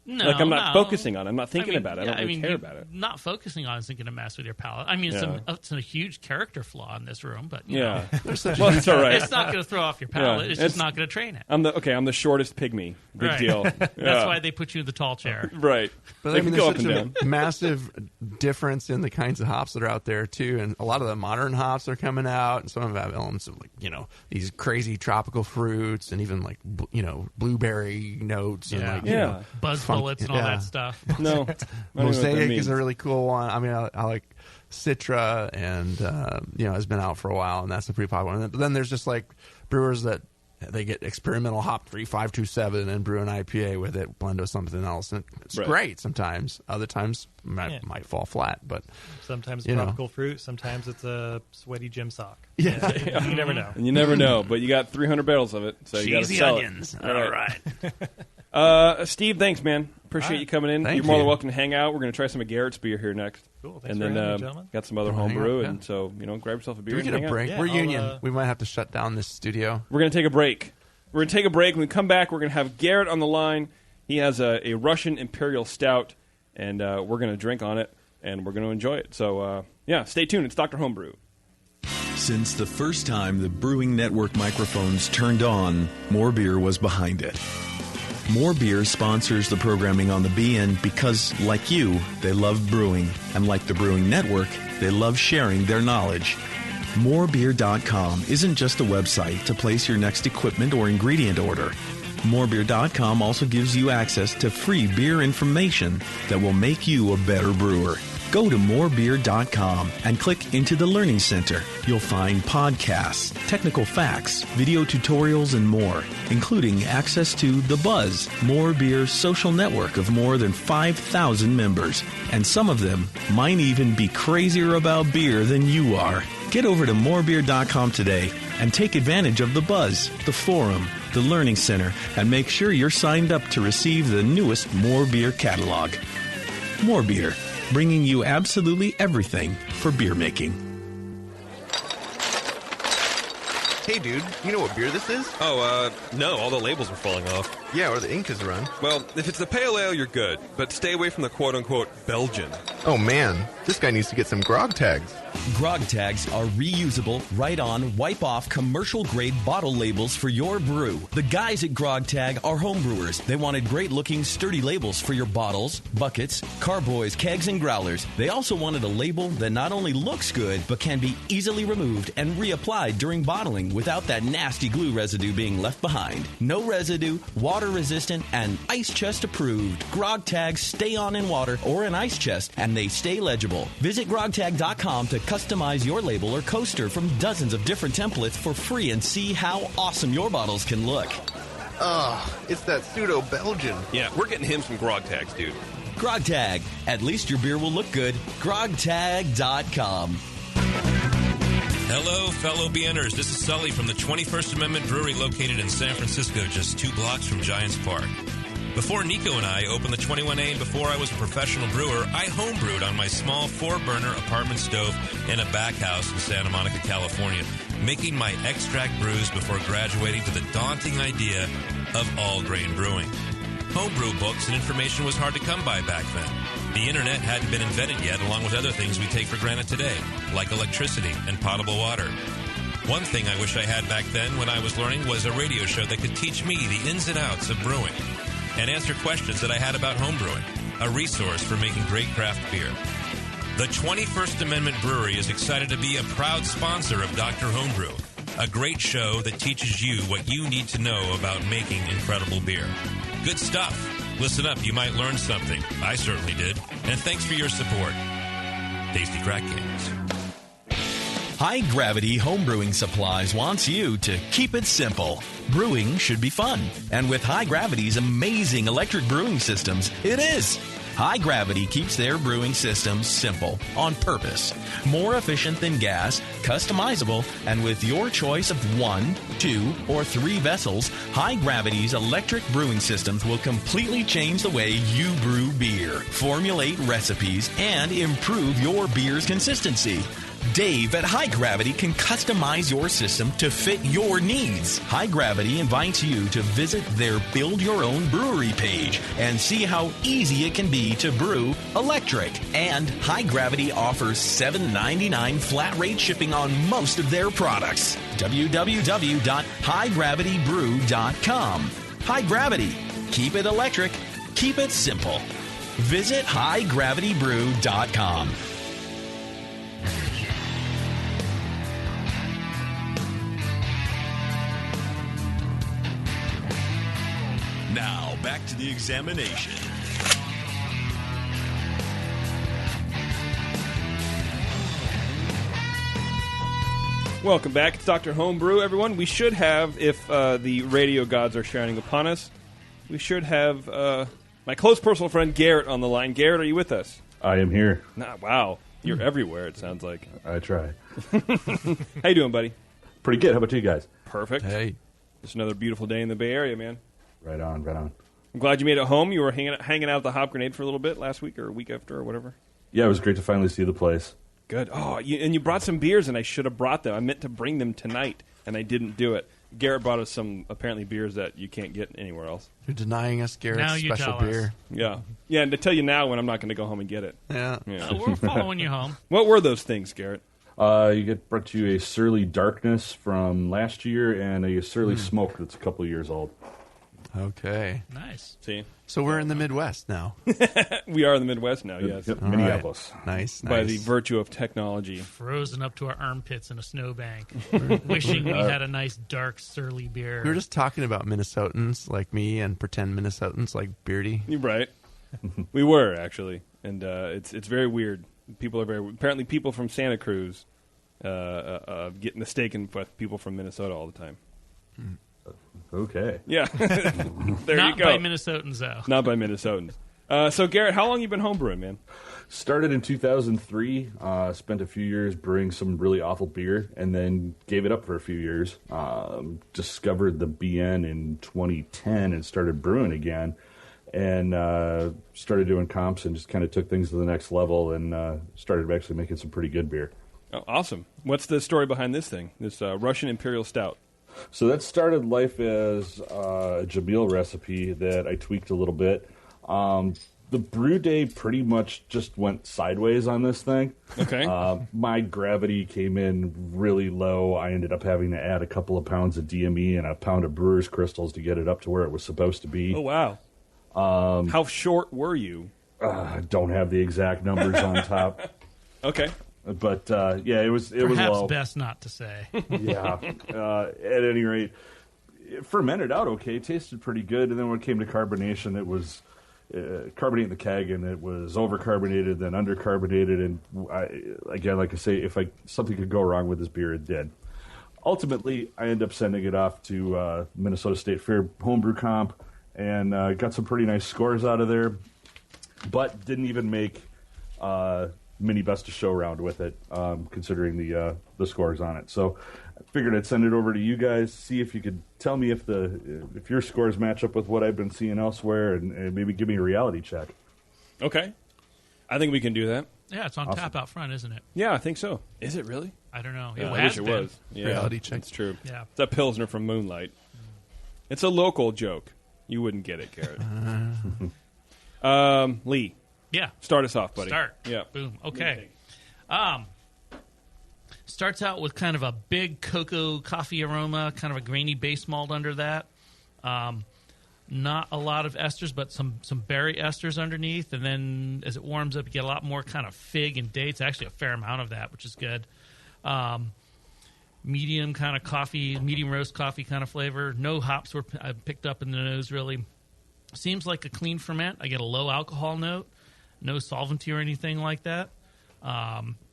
F: No,
D: I'm not
F: no.
D: focusing on it. I'm not thinking about it. I don't really care
F: you-
D: about it.
F: Not focusing on it isn't going to mess with your palate. I mean,
D: Yeah.
F: it's a huge character flaw in this room, but you
D: Yeah.
F: know,
D: Well, it's all right.
F: it's not going to throw off your palate.
D: Yeah.
F: It's just
D: It's-
F: not going to train it.
D: I'm the shortest pygmy. Big
F: Right.
D: deal.
F: That's
D: Yeah.
F: why they put you in the tall chair.
D: Right.
E: But
D: they
E: I mean,
D: can go up
E: there's
D: and
E: such
D: down.
E: a massive difference in the kinds of hops that are out there too, and a lot of the modern hops are coming out, and some of them have elements of these crazy tropical fruits, and even blueberry notes, and
D: Yeah.
F: Buzz
E: funk-
F: bullets and all
E: yeah.
F: that stuff.
D: No. I don't know what that
E: Mosaic
D: means.
E: is a really cool one. I mean, I like Citra, and has been out for a while, and that's a pretty popular one. But then there's just brewers that they get experimental hop 3527 and brew an IPA with it, blend with something else, and it's
D: Right.
E: great. Sometimes, other times might fall flat, but
G: Sometimes
E: You know.
G: tropical fruit. Sometimes it's a sweaty gym sock.
E: yeah.
G: You never know.
D: And you never know, but you got 300 barrels of it, so you got to
F: Cheesy
D: sell
F: onions.
D: it.
F: All right.
D: Steve, thanks, man. Appreciate you coming in.
E: Thank
D: You're more than
E: you.
D: welcome to hang out. We're going to try some of Garrett's beer here next.
G: Cool. Thanks
D: And
G: for
D: then
G: having me, gentlemen.
D: got some other
E: Hang
D: homebrew,
E: out, yeah.
D: and so grab yourself a beer.
E: Do we
D: and
E: get a
D: hang out.
E: break?
G: Yeah,
E: We're
G: I'll,
E: union. We might have to shut down this studio.
D: We're going to take a break. We're going to take a break. When we come back, we're going to have Garrett on the line. He has a Russian Imperial Stout, and we're going to drink on it, and we're going to enjoy it. So, stay tuned. It's Dr. Homebrew.
A: Since the first time the Brewing Network microphones turned on, More Beer was behind it. More Beer sponsors the programming on the BN because, like you, they love brewing. And like the Brewing Network, they love sharing their knowledge. Morebeer.com isn't just a website to place your next equipment or ingredient order. Morebeer.com also gives you access to free beer information that will make you a better brewer. Go to morebeer.com and click into the Learning Center. You'll find podcasts, technical facts, video tutorials, and more, including access to The Buzz, More Beer's social network of more than 5,000 members. And some of them might even be crazier about beer than you are. Get over to morebeer.com today and take advantage of The Buzz, the forum, the Learning Center, and make sure you're signed up to receive the newest More Beer catalog. More Beer, bringing you absolutely everything for beer making.
C: Hey, dude, you know what beer this is?
H: Oh, no, all the labels are falling off.
C: Yeah, or the ink is run.
H: Well, if it's the pale ale, you're good, but stay away from the quote-unquote Belgian.
C: Oh man, this guy needs to get some grog tags.
A: Grog tags are reusable, write-on, wipe-off, commercial-grade bottle labels for your brew. The guys at Grog Tag are homebrewers. They wanted great-looking, sturdy labels for your bottles, buckets, carboys, kegs, and growlers. They also wanted a label that not only looks good, but can be easily removed and reapplied during bottling without that nasty glue residue being left behind. No residue, water-resistant, and ice chest approved. Grog tags stay on in water or an ice chest, and they stay legible. Visit grogtag.com to customize your label or coaster from dozens of different templates for free and see how awesome your bottles can look.
C: It's that pseudo-Belgian.
H: Yeah, we're getting him some grog tags, dude.
A: Grog Tag. At least your beer will look good. grogtag.com.
I: Hello, fellow BNers. This is Sully from the 21st Amendment Brewery located in San Francisco, just 2 blocks from Giants Park. Before Nico and I opened the 21A and before I was a professional brewer, I homebrewed on my small 4-burner apartment stove in a back house in Santa Monica, California, making my extract brews before graduating to the daunting idea of all-grain brewing. Homebrew books and information was hard to come by back then. The internet hadn't been invented yet, along with other things we take for granted today, like electricity and potable water. One thing I wish I had back then when I was learning was a radio show that could teach me the ins and outs of brewing and answer questions that I had about homebrewing, a resource for making great craft beer. The 21st Amendment Brewery is excited to be a proud sponsor of Dr. Homebrew, a great show that teaches you what you need to know about making incredible beer. Good stuff. Listen up, you might learn something. I certainly did. And thanks for your support. Tasty Crack Kings.
A: High Gravity Homebrewing Supplies wants you to keep it simple. Brewing should be fun. And with High Gravity's amazing electric brewing systems, it is. High Gravity keeps their brewing systems simple, on purpose. More efficient than gas, customizable, and with your choice of 1, 2, or 3 vessels, High Gravity's electric brewing systems will completely change the way you brew beer, formulate recipes, and improve your beer's consistency. Dave at High Gravity can customize your system to fit your needs. High Gravity invites you to visit their Build Your Own Brewery page and see how easy it can be to brew electric. And High Gravity offers $7.99 flat rate shipping on most of their products. www.highdgravitybrew.com. High Gravity. Keep it electric. Keep it simple. Visit highdgravitybrew.com. Now, back to the examination.
D: Welcome back. It's Dr. Homebrew, everyone. We should have, if the radio gods are shining upon us, we should have my close personal friend Garrett on the line. Garrett, are you with us?
J: I am here.
D: Wow. You're everywhere, it sounds like.
J: I try.
D: How you doing, buddy?
J: Pretty good. How about you guys?
D: Perfect.
E: Hey.
D: Just another beautiful day in the Bay Area, man.
J: Right on, right on.
D: I'm glad you made it home. You were hanging out at the Hop Grenade for a little bit last week or a week after or whatever.
J: Yeah, it was great to finally see the place.
D: Good. Oh, and you brought some beers, and I should have brought them. I meant to bring them tonight, and I didn't do it. Garrett brought us some, apparently, beers that you can't get anywhere else.
E: You're denying us Garrett's
F: Now you
E: special
F: tell us.
E: beer.
D: Yeah. Yeah, and to tell you now when I'm not going to go home and get it.
E: Yeah.
F: We're following you home.
D: What were those things, Garrett?
J: You get brought to you a Surly Darkness from last year and a Surly Smoke that's a couple of years old.
E: Okay.
F: Nice.
D: See?
E: So we're in the Midwest now.
D: We are in the Midwest now, yes.
J: Yep,
E: All
J: Minneapolis.
E: right. Nice.
D: By the virtue of technology.
F: Frozen up to our armpits in a snowbank. Wishing we had a nice, dark, surly beer.
E: We were just talking about Minnesotans like me and pretend Minnesotans like Beardy.
D: You're right. We were, actually. And it's very weird. Apparently people from Santa Cruz get mistaken with people from Minnesota all the time.
J: Okay.
D: Yeah. There
F: Not
D: you go.
F: by Minnesotans, though.
D: Not by Minnesotans. So, Garrett, how long you been homebrewing, man?
J: Started in 2003. Spent a few years brewing some really awful beer, and then gave it up for a few years. Discovered the BN in 2010 and started brewing again. And started doing comps and just kind of took things to the next level and started actually making some pretty good beer.
D: Oh, awesome. What's the story behind this thing, this Russian Imperial Stout?
J: So that started life as a Jamil recipe that I tweaked a little bit. The brew day pretty much just went sideways on this thing.
D: Okay.
J: My gravity came in really low. I ended up having to add a couple of pounds of DME and a pound of brewer's crystals to get it up to where it was supposed to be.
D: Oh, wow. How short were you?
J: I don't have the exact numbers on top.
D: Okay.
J: But, yeah, it was
F: Perhaps
J: low.
F: best not to say.
J: Yeah. At any rate, it fermented out okay. It tasted pretty good. And then when it came to carbonation, it was carbonating the keg, and it was over-carbonated, then under-carbonated. And, again, like I say, if something could go wrong with this beer, it did. Ultimately, I ended up sending it off to Minnesota State Fair Homebrew Comp and got some pretty nice scores out of there, but didn't even make mini best of show round with it, considering the scores on it. So I figured I'd send it over to you guys, see if you could tell me if your scores match up with what I've been seeing elsewhere, and maybe give me a reality check.
D: Okay. I think we can do that.
F: Yeah, it's on
J: Awesome.
F: tap out front, isn't it?
D: Yeah, I think so. Is it really?
F: I don't know.
D: I wish it was. Yeah,
E: Reality check.
D: It's true.
F: Yeah.
D: It's a Pilsner from Moonlight. It's a local joke. You wouldn't get it, Garrett. Lee,
F: Yeah.
D: start us off, buddy.
F: Start.
D: Yeah.
F: Boom. Okay. Starts out with kind of a big cocoa coffee aroma, kind of a grainy base malt under that. Not a lot of esters, but some berry esters underneath. And then as it warms up, you get a lot more kind of fig and dates. Actually, a fair amount of that, which is good. Medium kind of coffee, medium roast coffee kind of flavor. No hops were picked up in the nose, really. Seems like a clean ferment. I get a low alcohol note, no solvency or anything like that.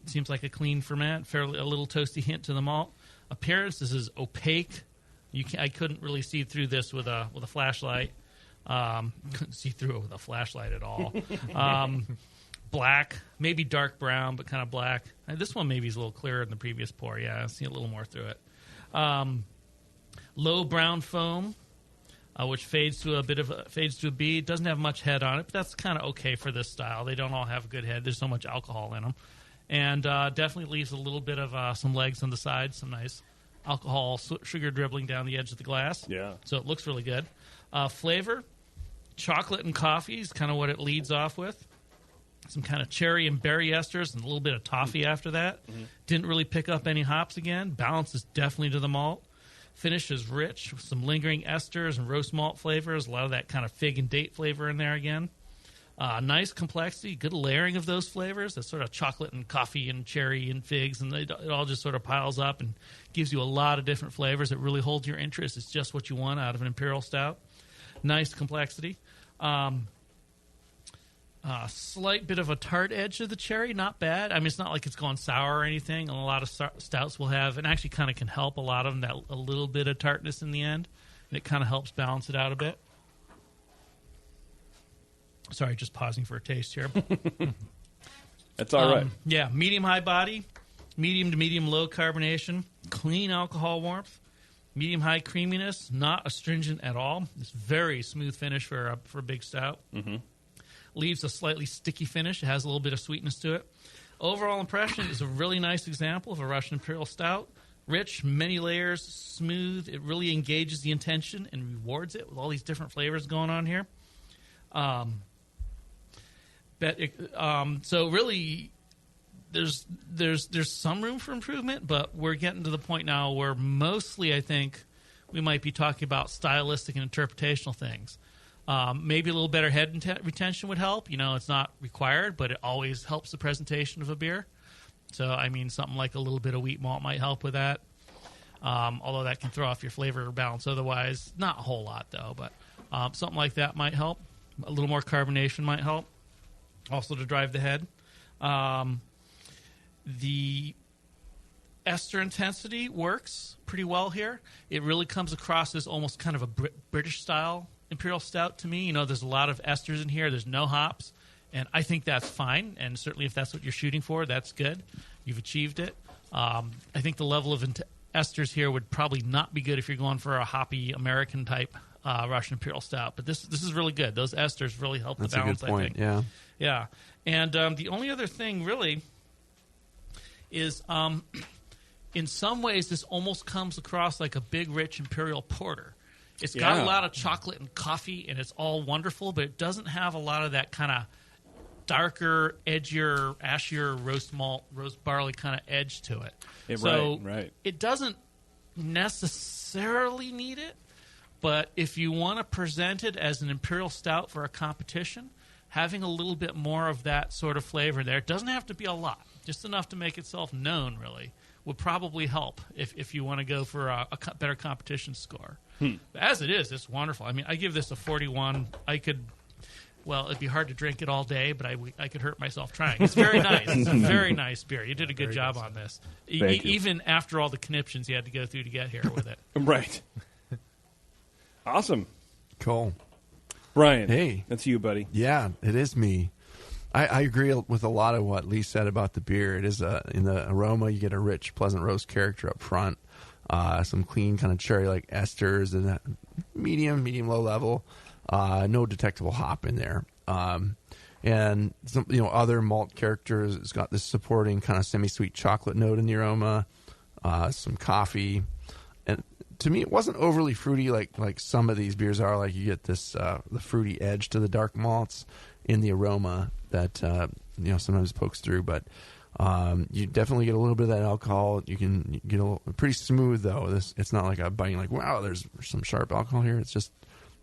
F: Seems like a clean ferment, fairly a little toasty hint to the malt. Appearance, this is opaque. I couldn't really see through this with a flashlight. Couldn't see through it with a flashlight at all. Black, maybe dark brown, but kind of black. This one maybe is a little clearer than the previous pour. Yeah, I see a little more through it. Low brown foam, which fades to a B. Doesn't have much head on it, but that's kind of okay for this style. They don't all have a good head. There's so much alcohol in them, and definitely leaves a little bit of some legs on the side. Some nice alcohol, sugar dribbling down the edge of the glass.
D: Yeah.
F: So it looks really good. Flavor, chocolate and coffee is kind of what it leads off with. Some kind of cherry and berry esters and a little bit of toffee after that. Mm-hmm. Didn't really pick up any hops again. Balance is definitely to the malt. Finish is rich with some lingering esters and roast malt flavors. A lot of that kind of fig and date flavor in there again. Nice complexity, good layering of those flavors. That sort of chocolate and coffee and cherry and figs, and it all just sort of piles up and gives you a lot of different flavors that really hold your interest. It's just what you want out of an imperial stout. Nice complexity. Slight bit of a tart edge to the cherry, not bad. I mean, it's not like it's gone sour or anything. And a lot of stouts will have, and actually kind of can help a lot of them, that a little bit of tartness in the end, and it kind of helps balance it out a bit. Sorry, just pausing for a taste here.
D: That's all right.
F: Yeah, medium high body, medium to medium low carbonation, clean alcohol warmth, medium high creaminess, not astringent at all. It's very smooth finish for a big stout. Mm-hmm. Leaves a slightly sticky finish. It has a little bit of sweetness to it. Overall impression is a really nice example of a Russian Imperial Stout. Rich, many layers, smooth. It really engages the intention and rewards it with all these different flavors going on here. So really, there's some room for improvement, but we're getting to the point now where mostly I think we might be talking about stylistic and interpretational things. Maybe a little better head retention would help. You know, it's not required, but it always helps the presentation of a beer. So, I mean, something like a little bit of wheat malt might help with that. Although that can throw off your flavor balance otherwise. Not a whole lot, though, but something like that might help. A little more carbonation might help. Also to drive the head. The ester intensity works pretty well here. It really comes across as almost kind of a British-style Imperial Stout to me. You know, there's a lot of esters in here. There's no hops, and I think that's fine. And certainly if that's what you're shooting for, that's good. You've achieved it. I think the level of esters here would probably not be good if you're going for a hoppy American-type Russian Imperial Stout. But this is really good. Those esters really help
E: that's
F: the balance,
E: a good point,
F: I think.
E: yeah.
F: Yeah. And the only other thing, really, is in some ways this almost comes across like a big, rich Imperial Porter. It's got a lot of chocolate and coffee, and it's all wonderful, but it doesn't have a lot of that kind of darker, edgier, ashier roast malt, roast barley kind of edge to it.
D: Right.
F: It doesn't necessarily need it, but if you want to present it as an imperial stout for a competition, having a little bit more of that sort of flavor there, it doesn't have to be a lot, just enough to make itself known, really, would probably help if you want to go for a better competition score. But as it is, it's wonderful. I mean, I give this a 41. Well, it'd be hard to drink it all day, but I could hurt myself trying. It's very nice. It's a very nice beer. You did a good job on this. Even after all the conniptions you had to go through to get here with it.
D: Right. Awesome.
E: Cool.
D: Brian.
E: Hey.
D: That's you, buddy.
E: Yeah, it is me. I agree with a lot of what Lee said about the beer. It is in the aroma, you get a rich, pleasant roast character up front. Some clean kind of cherry-like esters and a medium low level. No detectable hop in there. And some other malt characters. It's got this supporting kind of semi-sweet chocolate note in the aroma. Some coffee. And to me, it wasn't overly fruity like some of these beers are. Like you get this the fruity edge to the dark malts in the aroma that sometimes pokes through, but you definitely get a little bit of that alcohol. You can get pretty smooth though. It's not like a biting like, wow, there's some sharp alcohol here. It's just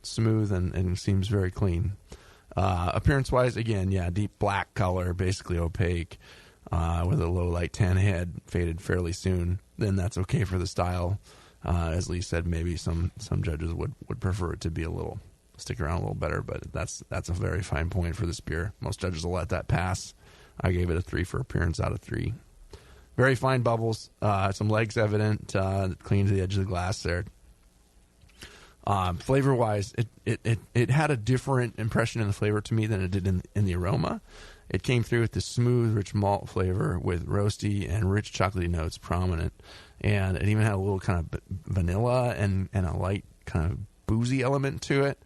E: smooth and seems very clean. Appearance wise, again, deep black color, basically opaque, with a low light tan head, faded fairly soon. Then that's okay for the style. As Lee said, maybe some judges would prefer it to be stick around a little better, but that's a very fine point for this beer. Most judges will let that pass. I gave it a 3 for appearance out of 3. Very fine bubbles, some legs evident, clean to the edge of the glass there. Flavor wise, it had a different impression in the flavor to me than it did in the aroma. It came through with this smooth, rich malt flavor with roasty and rich chocolatey notes prominent, and it even had a little kind of vanilla and a light kind of boozy element to it.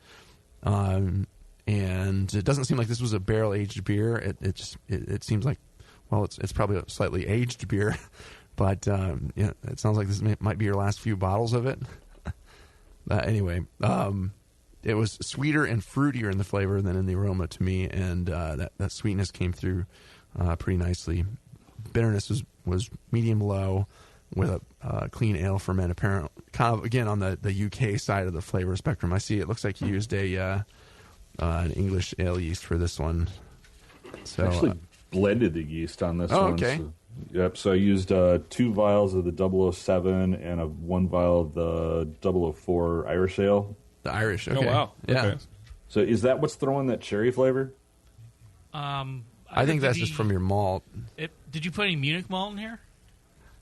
E: And it doesn't seem like this was a barrel aged beer. It seems like, well, it's probably a slightly aged beer, but it sounds like this might be your last few bottles of it. Anyway, it was sweeter and fruitier in the flavor than in the aroma to me, and that sweetness came through pretty nicely. Bitterness was medium low with a clean ale ferment, apparent kind of again on the UK side of the flavor spectrum. I see it looks like you used an English ale yeast for this one. So
J: actually blended the yeast on this one.
E: Oh, okay.
J: So I used 2 vials of the 007 and 1 vial of the 004 Irish ale.
E: The Irish, okay.
D: Oh, wow.
E: Yeah.
D: Okay.
J: So is that what's throwing that cherry flavor?
E: I think that's just from your malt.
F: Did you put any Munich malt in here?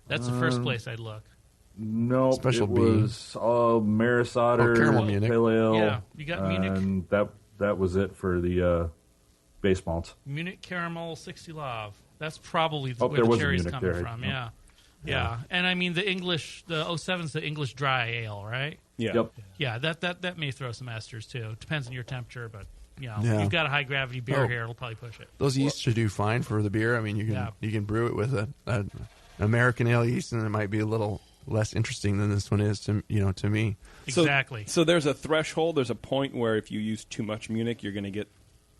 F: That's the first place I'd look.
J: No,
E: Special
J: it
E: B.
J: was Maris Otter,
E: Caramel Munich.
J: Pale Ale.
F: Yeah, you got Munich.
J: And that was it for the base malts.
F: Munich Caramel 60 Lav. That's probably
J: Oh,
F: where
J: there
F: the
J: was a
F: cherry's
J: Munich
F: coming
J: there.
F: from.
J: Oh.
F: Yeah. And I mean, the 07's the English dry ale, right?
D: Yeah.
J: Yep.
F: Yeah, that may throw some esters too. Depends on your temperature, but
E: Yeah.
F: you've got a high gravity beer
E: Oh.
F: here. It'll probably push it.
E: Those yeasts should do fine for the beer. I mean, you can brew it with an American ale yeast, and it might be a little less interesting than this one is to me.
F: Exactly.
D: So there's a threshold. There's a point where if you use too much Munich, you're going to get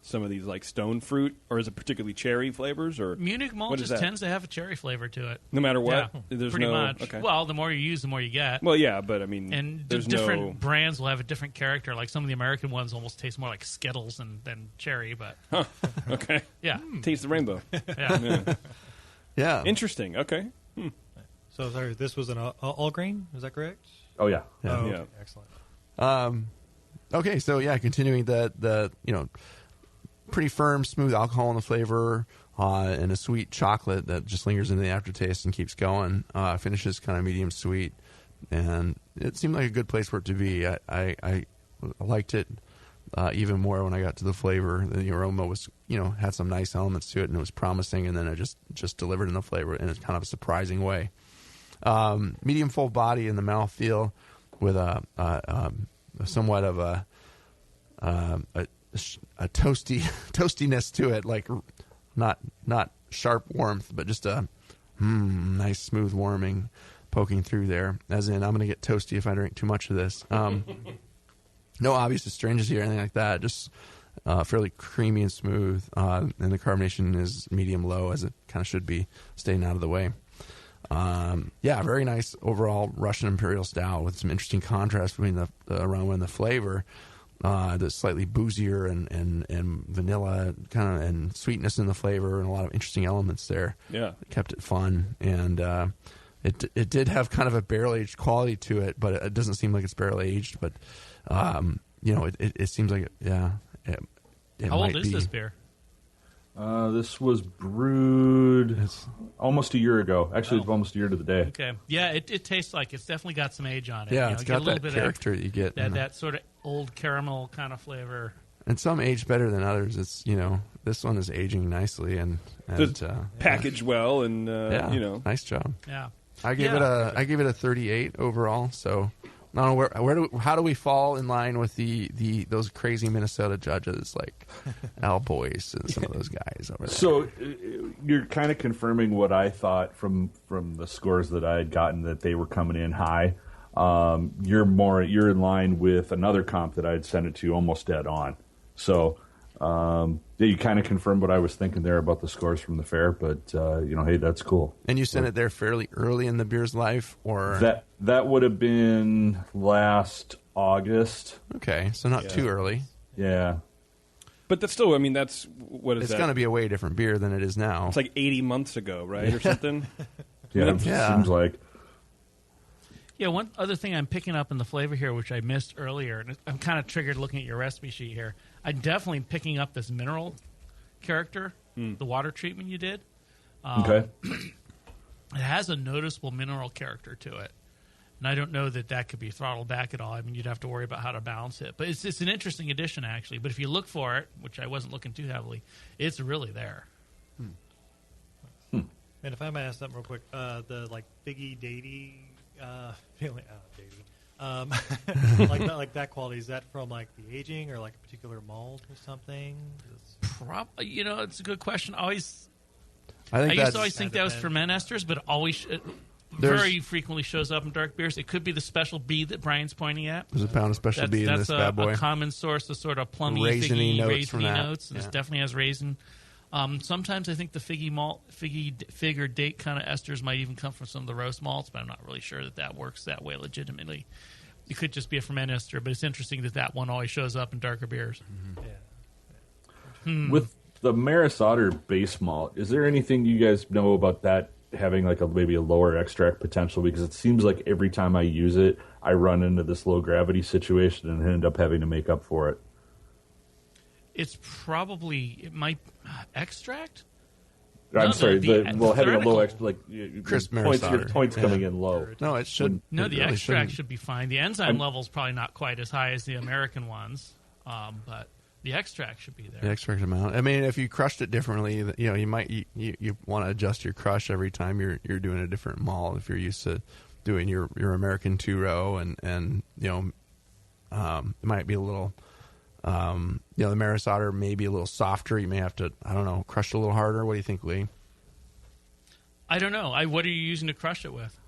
D: some of these like stone fruit, or is it particularly cherry flavors? Or
F: Munich malt
D: what is
F: just
D: that?
F: tends to have a cherry flavor to it.
D: No matter what?
F: Yeah,
D: There's
F: pretty
D: no-
F: much.
D: okay.
F: Well, the more you use, the more you get.
D: Well, yeah, but I mean,
F: And
D: there's
F: different
D: no.
F: brands will have a different character. Like some of the American ones almost taste more like Skittles than cherry, but
D: Okay.
F: yeah.
D: Taste the rainbow.
F: Yeah.
E: Yeah.
D: Interesting. Okay.
G: So sorry, this was an all grain. Is that correct?
J: Oh yeah.
E: Yeah.
G: Oh, okay.
D: Yeah.
G: Excellent.
E: Okay, so continuing the pretty firm, smooth alcohol in the flavor, and a sweet chocolate that just lingers in the aftertaste and keeps going. Finishes kind of medium sweet, and it seemed like a good place for it to be. I liked it even more when I got to the flavor. The aroma was, had some nice elements to it, and it was promising, and then it just delivered in the flavor in a kind of a surprising way. Medium full body in the mouthfeel with a somewhat of a toastiness to it, like not sharp warmth, but just a nice smooth warming poking through there. As in, I'm going to get toasty if I drink too much of this. No obvious astringency or anything like that. Just fairly creamy and smooth, and the carbonation is medium-low, as it kind of should be, staying out of the way. Very nice overall Russian Imperial Stout with some interesting contrast between the aroma and the flavor. That's slightly boozier and vanilla kind of and sweetness in the flavor and a lot of interesting elements there.
D: Yeah,
E: it kept it fun, and it did have kind of a barrel aged quality to it, but it doesn't seem like it's barrel aged. But it seems like it
F: How old is this beer?
J: This was brewed almost a year ago. Actually, it's almost a year to the day.
F: Okay. Yeah, it tastes like it's definitely got some age on it.
E: Yeah, it's got that character you get.
F: That sort of old caramel kind of flavor.
E: And some age better than others. It's this one is aging nicely and
D: packaged well and
E: nice job.
F: Yeah,
E: I gave it a 38 overall. So I don't know how do we fall in line with those crazy Minnesota judges like Al Boyce and some of those guys over there.
J: So you're kind of confirming what I thought from the scores that I had gotten, that they were coming in high. You're in line with another comp that I had sent it to almost dead on. So you kind of confirmed what I was thinking there about the scores from the fair. But hey, that's cool.
E: And you sent it there fairly early in the beer's life, or
J: that would have been last August.
E: Okay, so not too early.
J: Yeah.
D: But that's still, that's, what is
E: it's
D: that?
E: It's going to be a way different beer than it is now.
D: It's like 80 months ago, right, or something?
J: It seems like.
F: Yeah, one other thing I'm picking up in the flavor here, which I missed earlier, and I'm kind of triggered looking at your recipe sheet here. I'm definitely picking up this mineral character, the water treatment you did.
J: Okay.
F: It has a noticeable mineral character to it. And I don't know that could be throttled back at all. You'd have to worry about how to balance it. But it's an interesting addition, actually. But if you look for it, which I wasn't looking too heavily, it's really there.
G: And if I might ask something real quick, the figgy datey feeling, like that quality, is that from the aging or a particular malt or something?
F: It's a good question. I used to always think that was ferment esters, but it very frequently shows up in dark beers. It could be the special B that Brian's pointing at.
E: There's a pound of special B in this bad boy.
F: That's a common source of sort of plummy,
E: raisiny
F: figgy notes. And it definitely has raisin. Sometimes I think the fig or date kind of esters might even come from some of the roast malts, but I'm not really sure that works that way legitimately. It could just be a ferment ester, but it's interesting that one always shows up in darker beers.
J: Mm-hmm. With the Maris Otter base malt, is there anything you guys know about that having maybe a lower extract potential? Because it seems like every time I use it, I run into this low gravity situation and end up having to make up for it.
F: It might extract.
J: I'm sorry. Having a low
E: crisp
J: points coming in low.
E: No, it should.
F: No, the extract should be fine. The enzyme level's probably not quite as high as the American ones, but the extract should be there.
E: The extract amount. If you crushed it differently, you might you want to adjust your crush every time you're doing a different malt. If you're used to doing your American 2-row, and it might be a little. The Maris Otter may be a little softer. You may have to, crush it a little harder. What do you think, Lee?
F: I don't know. What are you using to crush it with?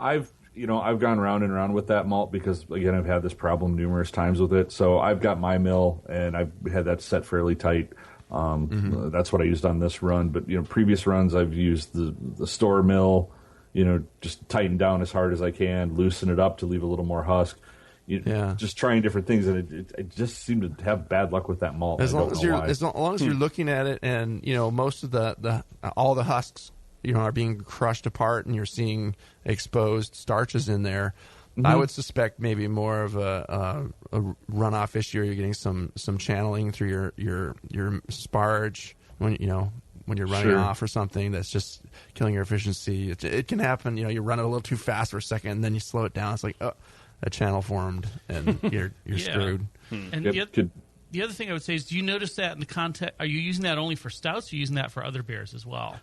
J: I've gone round and round with that malt because, again, I've had this problem numerous times with it. So I've got my mill, and I've had that set fairly tight. That's what I used on this run. But, previous runs I've used the store mill, just tighten down as hard as I can, loosen it up to leave a little more husk. Just trying different things, and it just seemed to have bad luck with that malt.
E: As long as you're looking at it, and most of all the husks, are being crushed apart, and you're seeing exposed starches in there. Mm-hmm. I would suspect maybe more of a runoff issue. You're getting some channeling through your sparge when you're running off or something that's just killing your efficiency. It can happen. You run it a little too fast for a second, and then you slow it down. It's like a channel formed, and you're screwed.
F: And the other thing I would say is, do you notice that in the context? Are you using that only for stouts? Or are you using that for other beers as well?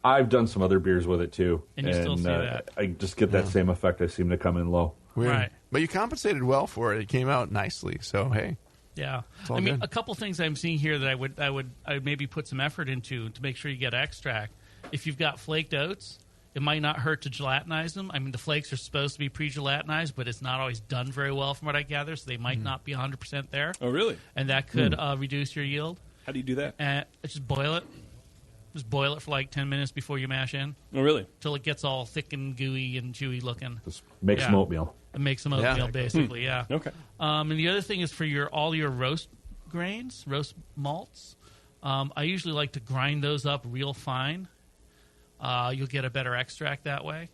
J: I've done some other beers with it too,
F: and you still see that.
J: I just get that same effect. I seem to come in low.
E: Weird.
F: Right,
E: but you compensated well for it. It came out nicely. So hey,
F: yeah.
E: Good.
F: A couple things I'm seeing here that I would maybe put some effort into to make sure you get extract. If you've got flaked oats, It might not hurt to gelatinize them. I mean, the flakes are supposed to be pre-gelatinized, but it's not always done very well from what I gather, so they might not be 100% there.
D: Oh, really?
F: And that could reduce your yield.
D: How do you do that?
F: Just boil it. Just boil it for like 10 minutes before you mash in.
D: Oh, really?
F: Till it gets all thick and gooey and chewy looking.
J: Just make some oatmeal.
F: It makes some oatmeal, basically, yeah.
D: Okay.
F: And the other thing is for all your roast grains, roast malts, I usually like to grind those up real fine. You'll get a better extract that way.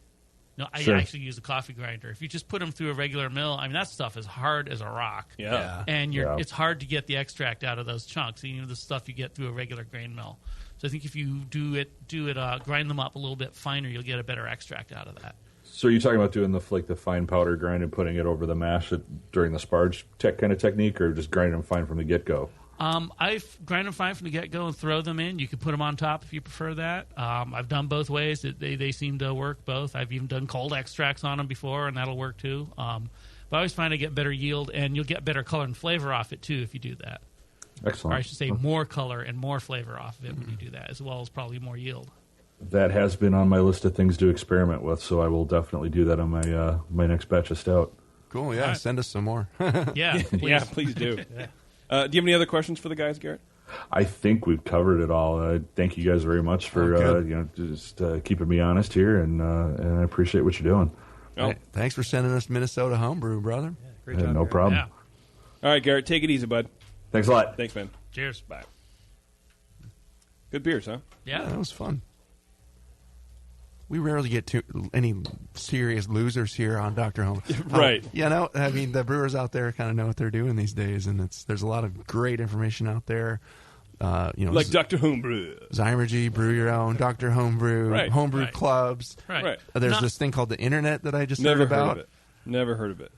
F: No, I actually use a coffee grinder. If you just put them through a regular mill, I mean, that stuff is hard as a rock.
D: Yeah.
F: And it's hard to get the extract out of those chunks, the stuff you get through a regular grain mill. So I think if you grind them up a little bit finer, you'll get a better extract out of that.
J: So are you talking about doing the fine powder grind and putting it over the mash during the sparge kind of technique, or just grinding them fine from the get-go?
F: I grind them fine from the get-go and throw them in. You can put them on top if you prefer that. I've done both ways. They seem to work both. I've even done cold extracts on them before, and that'll work too. But I always find I get better yield, and you'll get better color and flavor off it too if you do that.
J: Excellent.
F: Or I should say more color and more flavor off of it when you do that, as well as probably more yield.
J: That has been on my list of things to experiment with, so I will definitely do that on my next batch of stout.
E: Cool, yeah. Send us some more.
F: Yeah, please.
D: Yeah, please do. Do you have any other questions for the guys, Garrett?
J: I think we've covered it all. Thank you guys very much for just keeping me honest here, and I appreciate what you're doing.
D: Oh.
E: Hey, thanks for sending us Minnesota homebrew, brother.
G: Yeah, great job,
J: no problem.
F: Yeah.
D: All right, Garrett, take it easy, bud.
J: Thanks a lot.
D: Thanks, man.
F: Cheers.
D: Bye. Good beers, huh?
F: Yeah.
E: That was fun. We rarely get any serious losers here on Dr. Home.
D: Right.
E: I mean, the brewers out there kind of know what they're doing these days, and there's a lot of great information out there.
D: Like Dr. Homebrew.
E: Zymergy, brew your own, Dr. Homebrew, homebrew clubs.
F: Right.
E: There's this thing called the internet that I just
D: Never
E: heard about.
D: Heard of it. Never heard of it.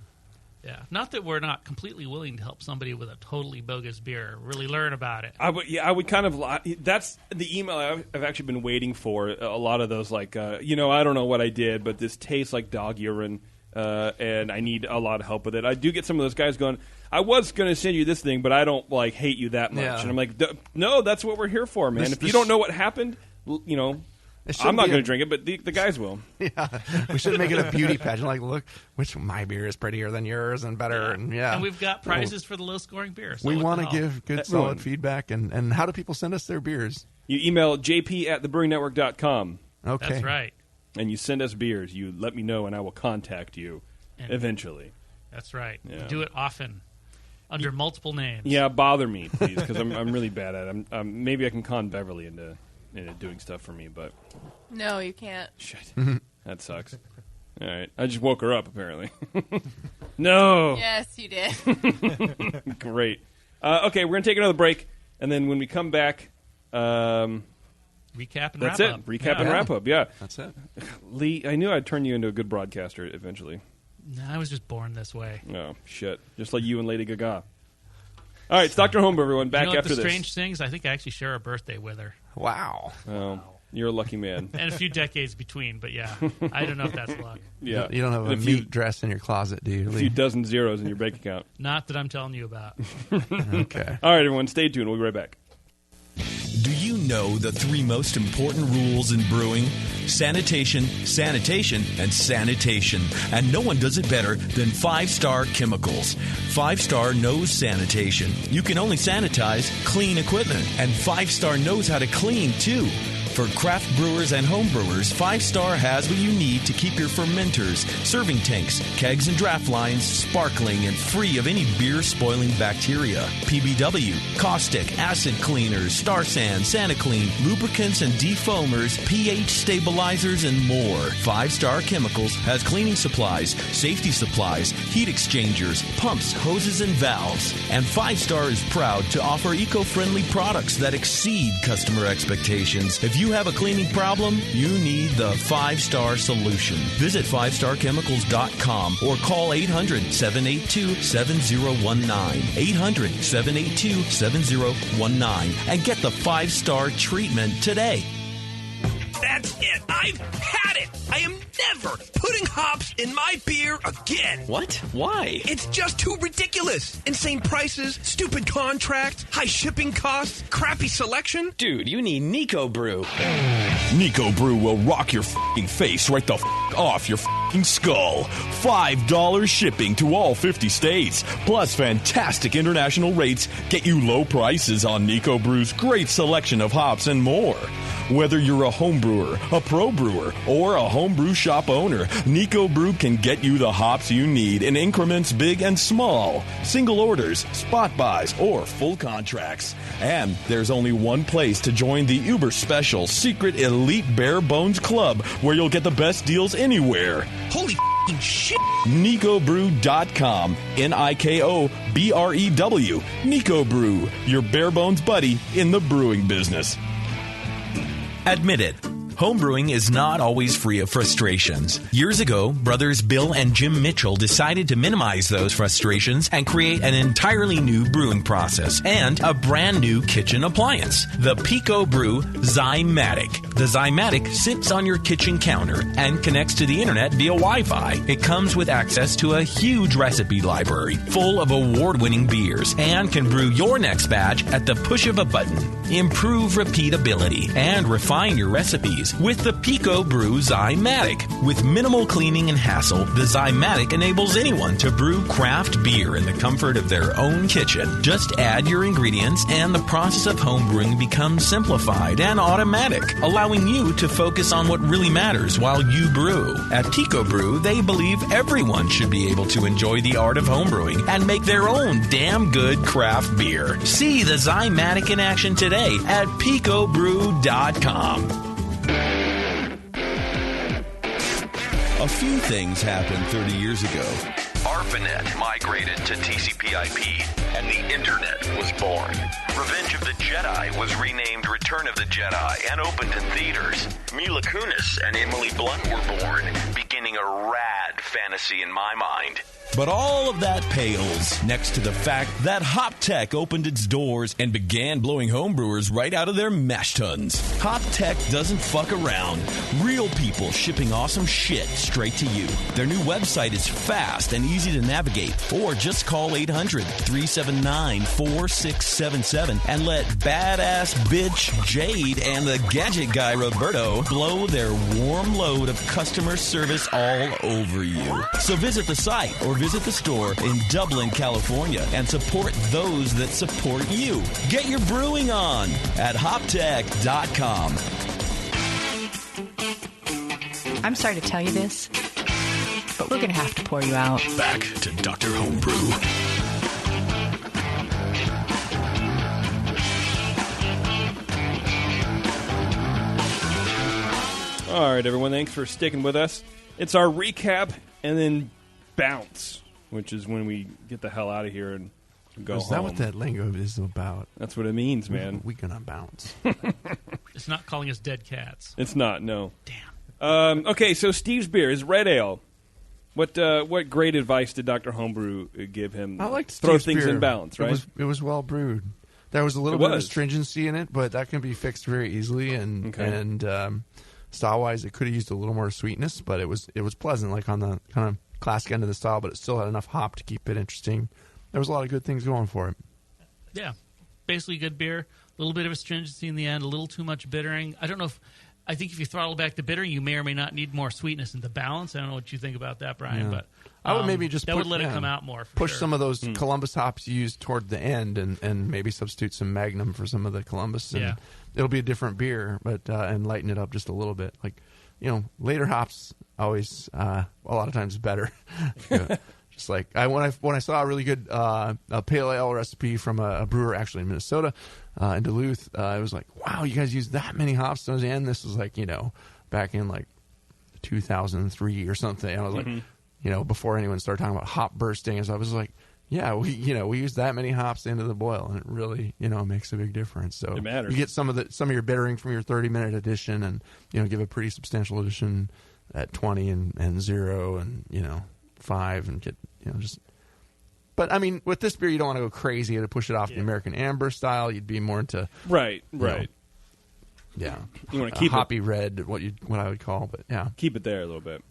F: Yeah, not that we're not completely willing to help somebody with a totally bogus beer really learn about it.
D: I would kind of. That's the email I've actually been waiting for. A lot of those, like, I don't know what I did, but this tastes like dog urine, and I need a lot of help with it. I do get some of those guys going, I was going to send you this thing, but I don't hate you that much. And I'm like, no, that's what we're here for, man. If you don't know what happened, I'm not going to drink it, but the guys will.
E: Yeah, we should make it a beauty pageant. Like, look, which my beer is prettier than yours and better,
F: and we've got prizes for the low-scoring beer. So
E: we want to give good, solid feedback. And how do people send us their beers?
D: You email jp@thebrewingnetwork.com.
E: Okay,
F: that's right.
D: And you send us beers. You let me know, and I will contact you eventually.
F: That's right.
D: Yeah.
F: Do it often. Under multiple names.
D: Yeah, bother me, please, because I'm really bad at it. Maybe I can con Beverly into doing stuff for me, but
K: no, you can't.
D: Shit, that sucks. All right, I just woke her up apparently. No.
K: Yes, you did.
D: Great. Okay, we're gonna take another break, and then when we come back,
F: recap and
D: that's
F: wrap up.
D: Recap and wrap up. Yeah,
E: that's it.
D: Lee, I knew I'd turn you into a good broadcaster eventually.
F: No, I was just born this way.
D: Oh shit! Just like you and Lady Gaga. All right, it's Dr. Homebrew, everyone. Back after
F: the
D: this.
F: Strange things, I think I actually share a birthday with her.
E: Wow.
D: Oh, you're a lucky man.
F: And a few decades between, but yeah, I don't know if that's luck.
D: Yeah,
E: you don't have a meat dress in your closet, do you?
D: A few dozen zeros in your bank account.
F: Not that I'm telling you about.
E: Okay.
D: All right, everyone, stay tuned. We'll be right back.
A: Do you know the 3 most important rules in brewing? Sanitation, sanitation, and sanitation. And no one does it better than 5-Star Chemicals. 5-Star knows sanitation. You can only sanitize clean equipment. And 5-Star knows how to clean, too. For craft brewers and home brewers, 5-Star has what you need to keep your fermenters, serving tanks, kegs, and draft lines sparkling and free of any beer-spoiling bacteria. PBW, caustic, acid cleaners, Star San, SaniClean, lubricants and defoamers, pH stabilizers, and more. 5-Star Chemicals has cleaning supplies, safety supplies, heat exchangers, pumps, hoses, and valves. And 5-Star is proud to offer eco-friendly products that exceed customer expectations. If you have a cleaning problem, you need the 5-Star solution. Visit 5starchemicals.com or call 800-782-7019. 800-782-7019 and get the 5-Star treatment today.
H: That's it. I've had it. I am never putting hops in my beer get.
A: What? Why?
H: It's just too ridiculous. Insane prices, stupid contracts, high shipping costs, crappy selection.
A: Dude, you need Nico Brew.
L: Nico Brew will rock your f***ing face right the f*** off your f***ing skull. $5 shipping to all 50 states. Plus fantastic international rates get you low prices on Nico Brew's great selection of hops and more. Whether you're a home brewer, a pro brewer, or a homebrew shop owner, Nico Brew can get you the hops you need in increments big and small. Single orders, spot buys, or full contracts. And there's only one place to join the uber special secret elite bare bones club where you'll get the best deals anywhere.
H: Holy f***ing shit.
L: NicoBrew.com. NIKOBREW. Nico Brew, your bare bones buddy in the brewing business.
M: Admit it. Homebrewing is not always free of frustrations. Years ago, brothers Bill and Jim Mitchell decided to minimize those frustrations and create an entirely new brewing process and a brand new kitchen appliance, the Pico Brew Zymatic. The Zymatic sits on your kitchen counter and connects to the internet via Wi-Fi. It comes with access to a huge recipe library full of award-winning beers and can brew your next batch at the push of a button. Improve repeatability and refine your recipes with the Pico Brew Zymatic. With minimal cleaning and hassle, the Zymatic enables anyone to brew craft beer in the comfort of their own kitchen. Just add your ingredients and the process of homebrewing becomes simplified and automatic, allowing you to focus on what really matters while you brew. At Pico Brew, they believe everyone should be able to enjoy the art of homebrewing and make their own damn good craft beer. See the Zymatic in action today at picobrew.com.
L: A few things happened 30 years ago.
N: ARPANET migrated to TCP/IP, and the Internet was born. Revenge of the Jedi was renamed Return of the Jedi and opened in theaters. Mila Kunis and Emily Blunt were born, beginning a rad fantasy in my mind.
L: But all of that pales next to the fact that HopTech opened its doors and began blowing homebrewers right out of their mash tuns. HopTech doesn't fuck around. Real people shipping awesome shit straight to you. Their new website is fast and easy to navigate. Or just call 800-379-4677 and let badass bitch Jade and the gadget guy Roberto blow their warm load of customer service all over you. So visit the site or visit the store in Dublin, California, and support those that support you. Get your brewing on at hoptech.com.
B: I'm sorry to tell you this, but we're going to have to pour you out.
L: Back to Dr. Homebrew.
D: All right, everyone, thanks for sticking with us. It's our recap and then bounce, which is when we get the hell out of here and go home.
E: Is that what that lingo is about?
D: That's what it means, man.
E: We're gonna bounce.
F: It's not calling us dead cats.
D: It's not, no.
F: Damn.
D: Okay, so Steve's beer is Red Ale. What great advice did Dr. Homebrew give him?
E: I liked
D: throw
E: Steve's
D: things
E: beer.
D: in balance, right?
E: It was well brewed. There was a little bit of astringency in it, but that can be fixed very easily. And style wise, it could have used a little more sweetness, but it was pleasant, like on the kind of classic end of the style. But it still had enough hop to keep it interesting. There was a lot of good things going for it.
F: Yeah, basically good beer. A little bit of astringency in the end. A little too much bittering. I think if you throttle back the bittering, you may or may not need more sweetness in the balance. I don't know what you think about that, Brian, but
E: I would maybe just
F: would let it come out more.
E: Push some of those Columbus hops used toward the end, and maybe substitute some Magnum for some of the Columbus. And it'll be a different beer, but and lighten it up just a little bit. Like, later hops always a lot of times better. Just like when I saw a really good a pale ale recipe from a brewer actually in Minnesota, in Duluth, it was like, wow, you guys use that many hops towards the end. This was like back in like 2003 or something. I was like, before anyone started talking about hop bursting, and so I was like, yeah, we use that many hops into the boil, and it really makes a big difference. So
D: it matters.
E: You get some of your bittering from your 30-minute addition, and give a pretty substantial addition at 20 and 0 and 5 and get just. But I mean, with this beer, you don't want to go crazy to push it off the American Amber style. You'd be more into
D: right.
E: Yeah,
D: you want to keep
E: hoppy red, what I would call, but yeah,
D: keep it there a little bit.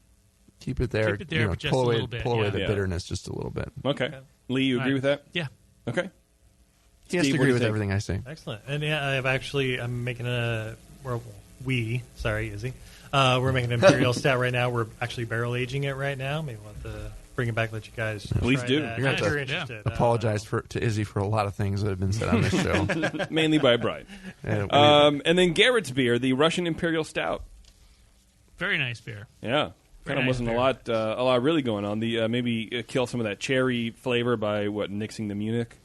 E: Keep it there.
F: Keep it there, but just
E: pull
F: a
E: away,
F: little bit,
E: pull away
F: yeah.
E: the
D: Yeah.
E: bitterness just a little bit.
D: Okay. Lee, you agree with that?
F: Yeah.
D: Okay.
E: He has
D: Steve,
E: to
D: what do
E: agree
D: you
E: with
D: think?
E: everything I say.
G: Excellent. And yeah, I'm making Izzy. We're making an Imperial Stout right now. We're actually barrel aging it right now. Maybe we'll have to bring it back, let you guys
D: Please
G: try
D: do.
G: that.
E: You're
G: If
E: gonna
G: you're
E: have to
G: interested.
E: apologize to Izzy for a lot of things that have been said on this show.
D: Mainly by Brian. And then Garrett's beer, the Russian Imperial Stout.
F: Very nice beer.
D: Yeah.
F: Very
D: Kind of
F: nice
D: wasn't
F: beer.
D: a lot really going on. The maybe kill some of that cherry flavor by nixing the Munich.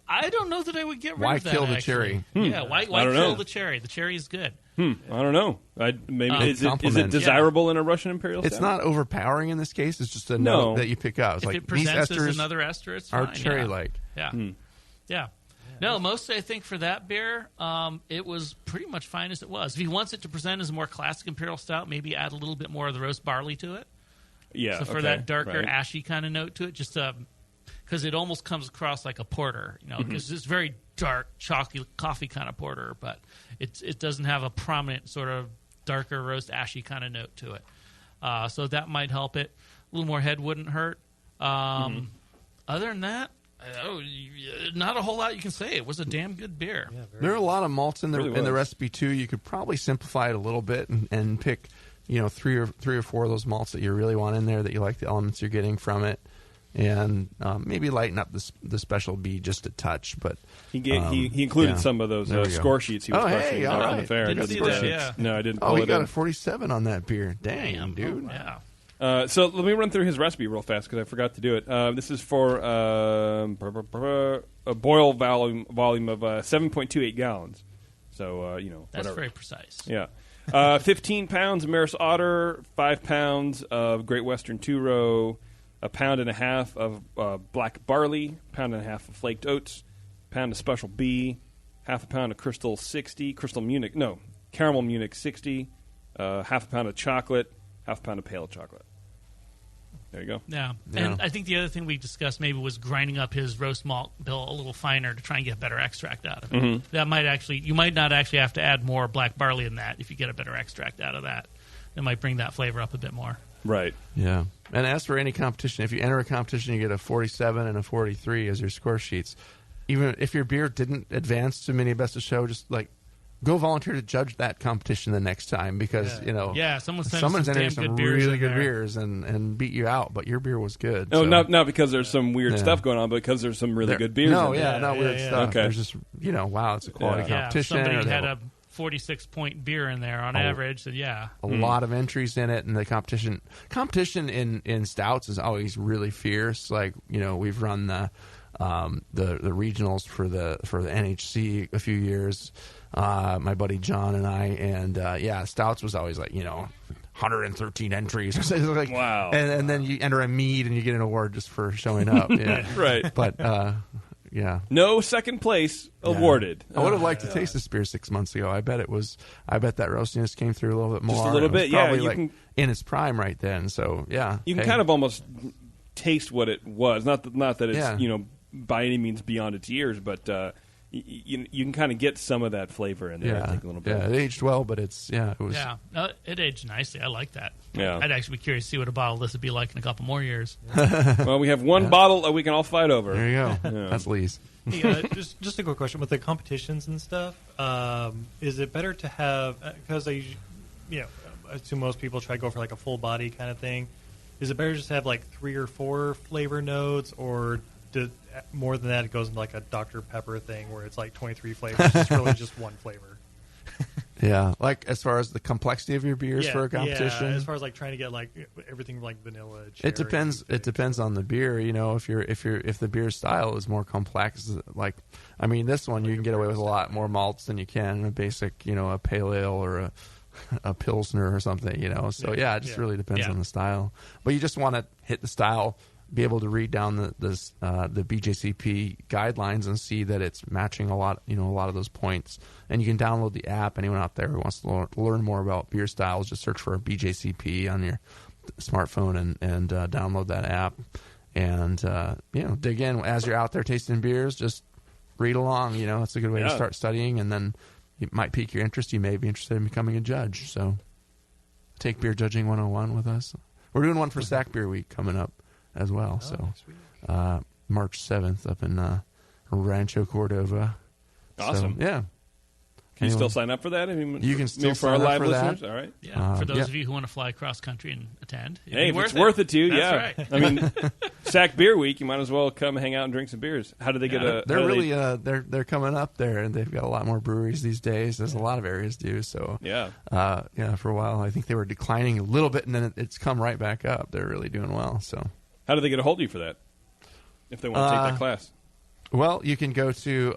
F: I don't know that I would get rid
E: Why
F: of that.
E: kill the
F: actually.
E: cherry?
F: Yeah, why
D: I don't
F: kill
D: know.
F: the cherry? The cherry is good.
D: I don't know. Is it
E: Compliment.
D: desirable in a Russian Imperial Stout?
E: It's not overpowering in this case. It's just a
D: No.
E: note that you pick out. It's
F: If
E: like
F: it
E: these
F: presents as
E: esters
F: another ester, it's
E: are
F: fine.
E: cherry-like.
F: Yeah. Yeah. No, mostly I think for that beer, it was pretty much fine as it was. If he wants it to present as a more classic Imperial Stout, maybe add a little bit more of the roast barley to it.
D: Yeah.
F: So for
D: okay,
F: that darker,
D: right.
F: ashy kind of note to it, just because it almost comes across like a porter, because it's very dark, chalky, coffee kind of porter, but it doesn't have a prominent sort of darker roast, ashy kind of note to it. So that might help it. A little more head wouldn't hurt. Other than that, not a whole lot you can say. It was a damn good beer.
E: There are a lot of malts in the
D: Really
E: in the
D: was.
E: recipe too. You could probably simplify it a little bit and pick, three or four of those malts that you really want in there, that you like the elements you're getting from it, and maybe lighten up the special B just a touch. But
D: He included
E: yeah.
D: some of those
E: There we go.
D: score sheets he was
E: Oh, hey,
D: crushing
E: all
D: on the
E: right.
D: fair.
F: Didn't
D: Got the
F: see
D: score
F: that,
D: sheets.
F: yeah.
D: No, I didn't.
E: Oh,
D: pull
E: he
D: it
E: got
D: in.
E: a 47 on that beer. Dang,
F: Damn,
E: dude.
F: Yeah.
D: So let me run through his recipe real fast because I forgot to do it. This is for a boil volume of 7.28 gallons. So
F: That's
D: whatever.
F: very precise.
D: Yeah. 15 pounds of Maris Otter, 5 pounds of Great Western Two-Row, a pound and a half of black barley, pound and a half of flaked oats, pound of Special B, half a pound of Caramel Munich 60, half a pound of chocolate, half a pound of pale chocolate. There you go.
F: Yeah. And I think the other thing we discussed maybe was grinding up his roast malt bill a little finer to try and get better extract out of it. That you might not actually have to add more black barley in that if you get a better extract out of that. It might bring that flavor up a bit more.
D: Right.
E: Yeah. And as for any competition, if you enter a competition, you get a 47 and a 43 as your score sheets. Even if your beer didn't advance to Mini Best of Show, just go volunteer to judge that competition the next time, because
F: someone's
E: entering some really good
F: there.
E: beers and beat you out, but your beer was good.
D: No,
E: so.
D: not because there's some weird stuff going on, but because there's some really good beers.
E: No,
D: in there.
E: not weird stuff.
D: Okay.
E: There's just wow, it's a quality competition.
F: Somebody
E: or they
F: had
E: have
F: a 46-point beer in there on average. So
E: a lot of entries in it, and the competition in stouts is always really fierce. We've run the regionals for the NHC a few years, my buddy John and I, and stouts was always 113 entries or something.
D: Wow.
E: And then you enter a mead and you get an award just for showing up. Yeah.
D: Right.
E: But
D: no second place awarded.
E: I would have liked to taste this beer 6 months ago. I bet that roastiness came through a little bit more.
D: Just a little
E: It was
D: bit, yeah.
E: probably
D: You can,
E: in its prime right then. So yeah,
D: you can kind of almost taste what it was. Not that it's by any means beyond its years, but you can kind of get some of that flavor in there. I think a little bit.
E: Yeah, it aged well, but it was.
F: Yeah, it aged nicely. I like that.
D: Yeah.
F: I'd actually be curious to see what a bottle of this would be like in a couple more years.
D: Well, we have one bottle that we can all fight over.
E: There you go.
D: Yeah.
E: That's Lee's.
G: Hey, just a quick question with the competitions and stuff. Is it better to have, because I assume most people try to go for a full body kind of thing. Is it better just to have 3 or 4 flavor notes, or more than that it goes into a Dr. Pepper thing where it's 23 flavors? It's really just one flavor.
E: Yeah, as far as the complexity of your beers for a competition.
G: Yeah, as far as trying to get everything vanilla. Cherry,
E: it depends. It depends on the beer. If the beer style is more complex, this one you can get away with a lot more malts than you can in a basic, a pale ale or a pilsner or something. So it just really depends on the style. But you just want to hit the style, be able to read down the BJCP guidelines and see that it's matching a lot of those points. And you can download the app. Anyone out there who wants to learn more about beer styles, just search for BJCP on your smartphone and download that app. And dig in as you're out there tasting beers. Just read along. It's a good way to start studying, and then it might pique your interest. You may be interested in becoming a judge. So take Beer Judging 101 with us. We're doing one for Sac Beer Week coming up as well. March 7th up in Rancho Cordova.
D: Awesome.
E: So, yeah.
D: Can you still sign up for that?
E: You can still
D: for our
E: sign up
D: live
E: for
D: listeners.
E: that.
D: All right.
F: Yeah, for those of you who want to fly cross country and attend.
D: Hey, if it's worth it to you, yeah.
F: That's right.
D: I mean, Sac Beer Week, you might as well come hang out and drink some beers. How do they get a?
E: They're really they're coming up there, and they've got a lot more breweries these days. There's a lot of areas do. So for a while, I think they were declining a little bit, and then it's come right back up. They're really doing well. So
D: how do they get a hold of you for that? If they want to take that class,
E: well, you can go to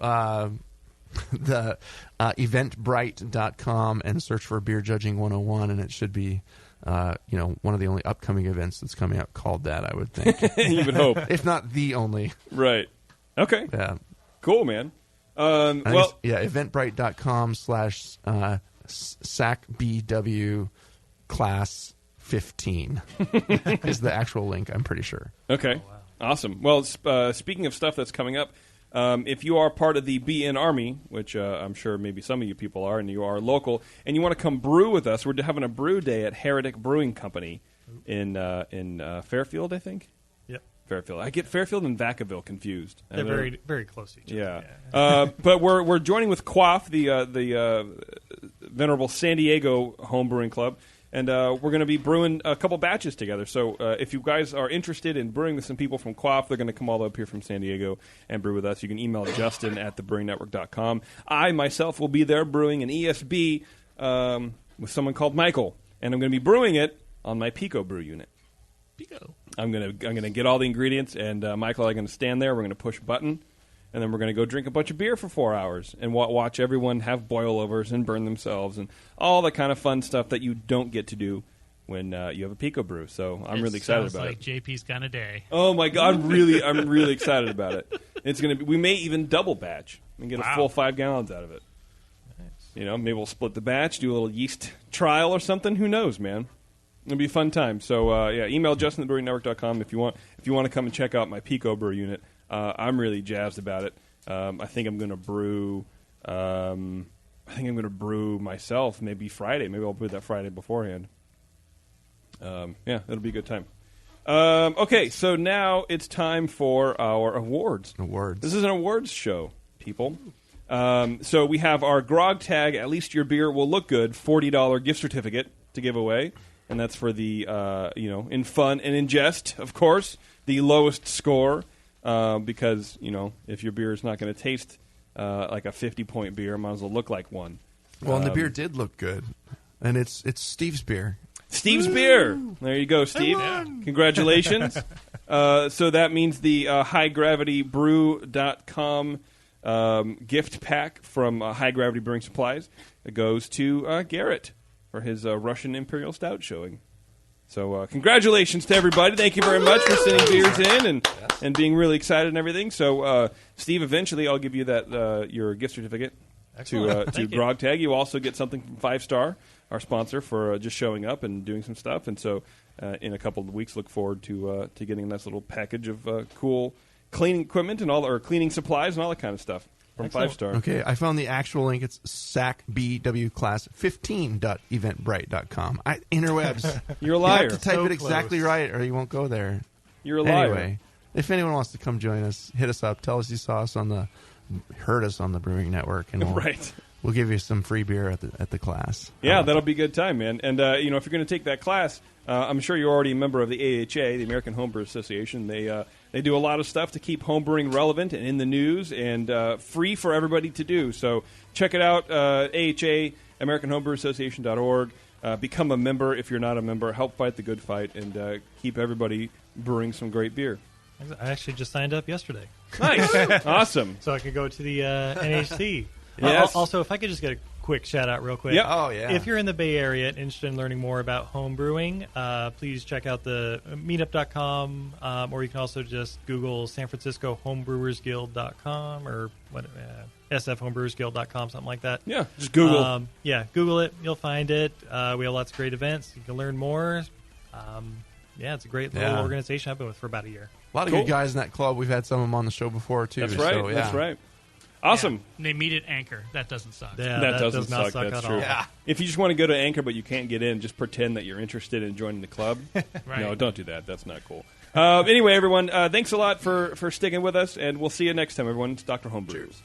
E: the eventbrite.com and search for Beer Judging 101, and it should be one of the only upcoming events that's coming out called that, I would think.
D: You would hope.
E: If not the only.
D: Right. Okay.
E: Yeah.
D: Cool, man.
E: Eventbrite.com /SACBW class 15 is the actual link, I'm pretty sure.
D: Okay. Oh, wow. Awesome. Well, speaking of stuff that's coming up, if you are part of the BN Army, which I'm sure maybe some of you people are, and you are local, and you want to come brew with us, we're having a brew day at Heretic Brewing Company in Fairfield, I think.
G: Yep.
D: Fairfield. I get Fairfield and Vacaville confused.
G: They're very, very close to each other.
D: Yeah. But we're joining with Quaff, the venerable San Diego home brewing club. And we're going to be brewing a couple batches together. So if you guys are interested in brewing with some people from Quaff, they're going to come all up here from San Diego and brew with us. You can email Justin at thebrewingnetwork.com. I, myself, will be there brewing an ESB with someone called Michael. And I'm going to be brewing it on my Pico brew unit.
F: Pico.
D: I'm going to get all the ingredients, and Michael and I are going to stand there. We're going to push a button. And then we're going to go drink a bunch of beer for 4 hours and watch everyone have boil-overs and burn themselves and all the kind of fun stuff that you don't get to do when you have a Pico brew. So I'm really excited about
F: it. Sounds like JP's kind of day.
D: Oh my God, I'm really excited about it. It's going to be. We may even double batch and get a full 5 gallons out of it. Nice. Maybe we'll split the batch, do a little yeast trial or something. Who knows, man? It'll be a fun time. So email Justin at thebrewingnetwork.com if you want to come and check out my Pico brew unit. I'm really jazzed about it. I think I'm going to brew. Myself. Maybe Friday. Maybe I'll brew that Friday beforehand. It'll be a good time. Okay, so now it's time for our awards. This is an awards show, people. So we have our Grog Tag. At least your beer will look good. $40 gift certificate to give away, and that's for the in fun and in jest, of course, the lowest score. Because if your beer is not going to taste like a 50-point beer, it might as well look like one.
E: Well, and the beer did look good, and it's Steve's beer.
D: Steve's beer. There you go, Steve. Congratulations. So that means the HighGravityBrew.com gift pack from High Gravity Brewing Supplies goes to Garrett for his Russian Imperial Stout showing. So congratulations to everybody. Thank you very much for sending beers in and being really excited and everything. So, Steve, eventually I'll give you that your gift certificate to Grog Tag. You also get something from 5 Star, our sponsor, for just showing up and doing some stuff. And so in a couple of weeks, look forward to getting a nice little package of cool cleaning equipment and cleaning supplies and all that kind of stuff. From 5 Star.
E: Okay, I found the actual link. It's SACBWClass15.eventbrite.com. Interwebs.
D: You're a liar.
E: You have to type it exactly right or you won't go there.
D: You're a liar.
E: Anyway, if anyone wants to come join us, hit us up. Tell us you saw us heard us on the Brewing Network, and we'll give you some free beer at the class.
D: Yeah, that'll be a good time, man. And if you're going to take that class, I'm sure you're already a member of the AHA, the American Homebrew Association. They do a lot of stuff to keep homebrewing relevant and in the news and free for everybody to do. So check it out, AHA, AmericanHomebrewAssociation.org. Become a member if you're not a member. Help fight the good fight and keep everybody brewing some great beer.
G: I actually just signed up yesterday.
D: Nice. Awesome.
G: So I could go to the NHC.
D: Yes.
G: Also, if I could just get a quick shout-out real quick.
D: Yep.
E: Oh, yeah.
G: If you're in the Bay Area and interested in learning more about home brewing, please check out the meetup.com, or you can also just Google San Francisco Homebrewersguild.com or sfhomebrewersguild.com, something like that.
D: Yeah, just Google.
G: Google it. You'll find it. We have lots of great events. You can learn more. It's a great little organization I've been with for about a year.
E: A lot of good guys in that club. We've had some of them on the show before, too.
D: That's right.
E: So, yeah.
D: That's right. Awesome.
F: Yeah. And they meet at Anchor. That doesn't suck.
G: Yeah,
D: that
G: does
D: doesn't
G: not
D: suck. That's
G: at
D: true.
G: all.
E: Yeah.
D: If you just want to go to Anchor but you can't get in, just pretend that you're interested in joining the club.
F: Right.
D: No, don't do that. That's not cool. Anyway, everyone, thanks a lot for sticking with us, and we'll see you next time, everyone. It's Dr. Homebrew.
E: Cheers.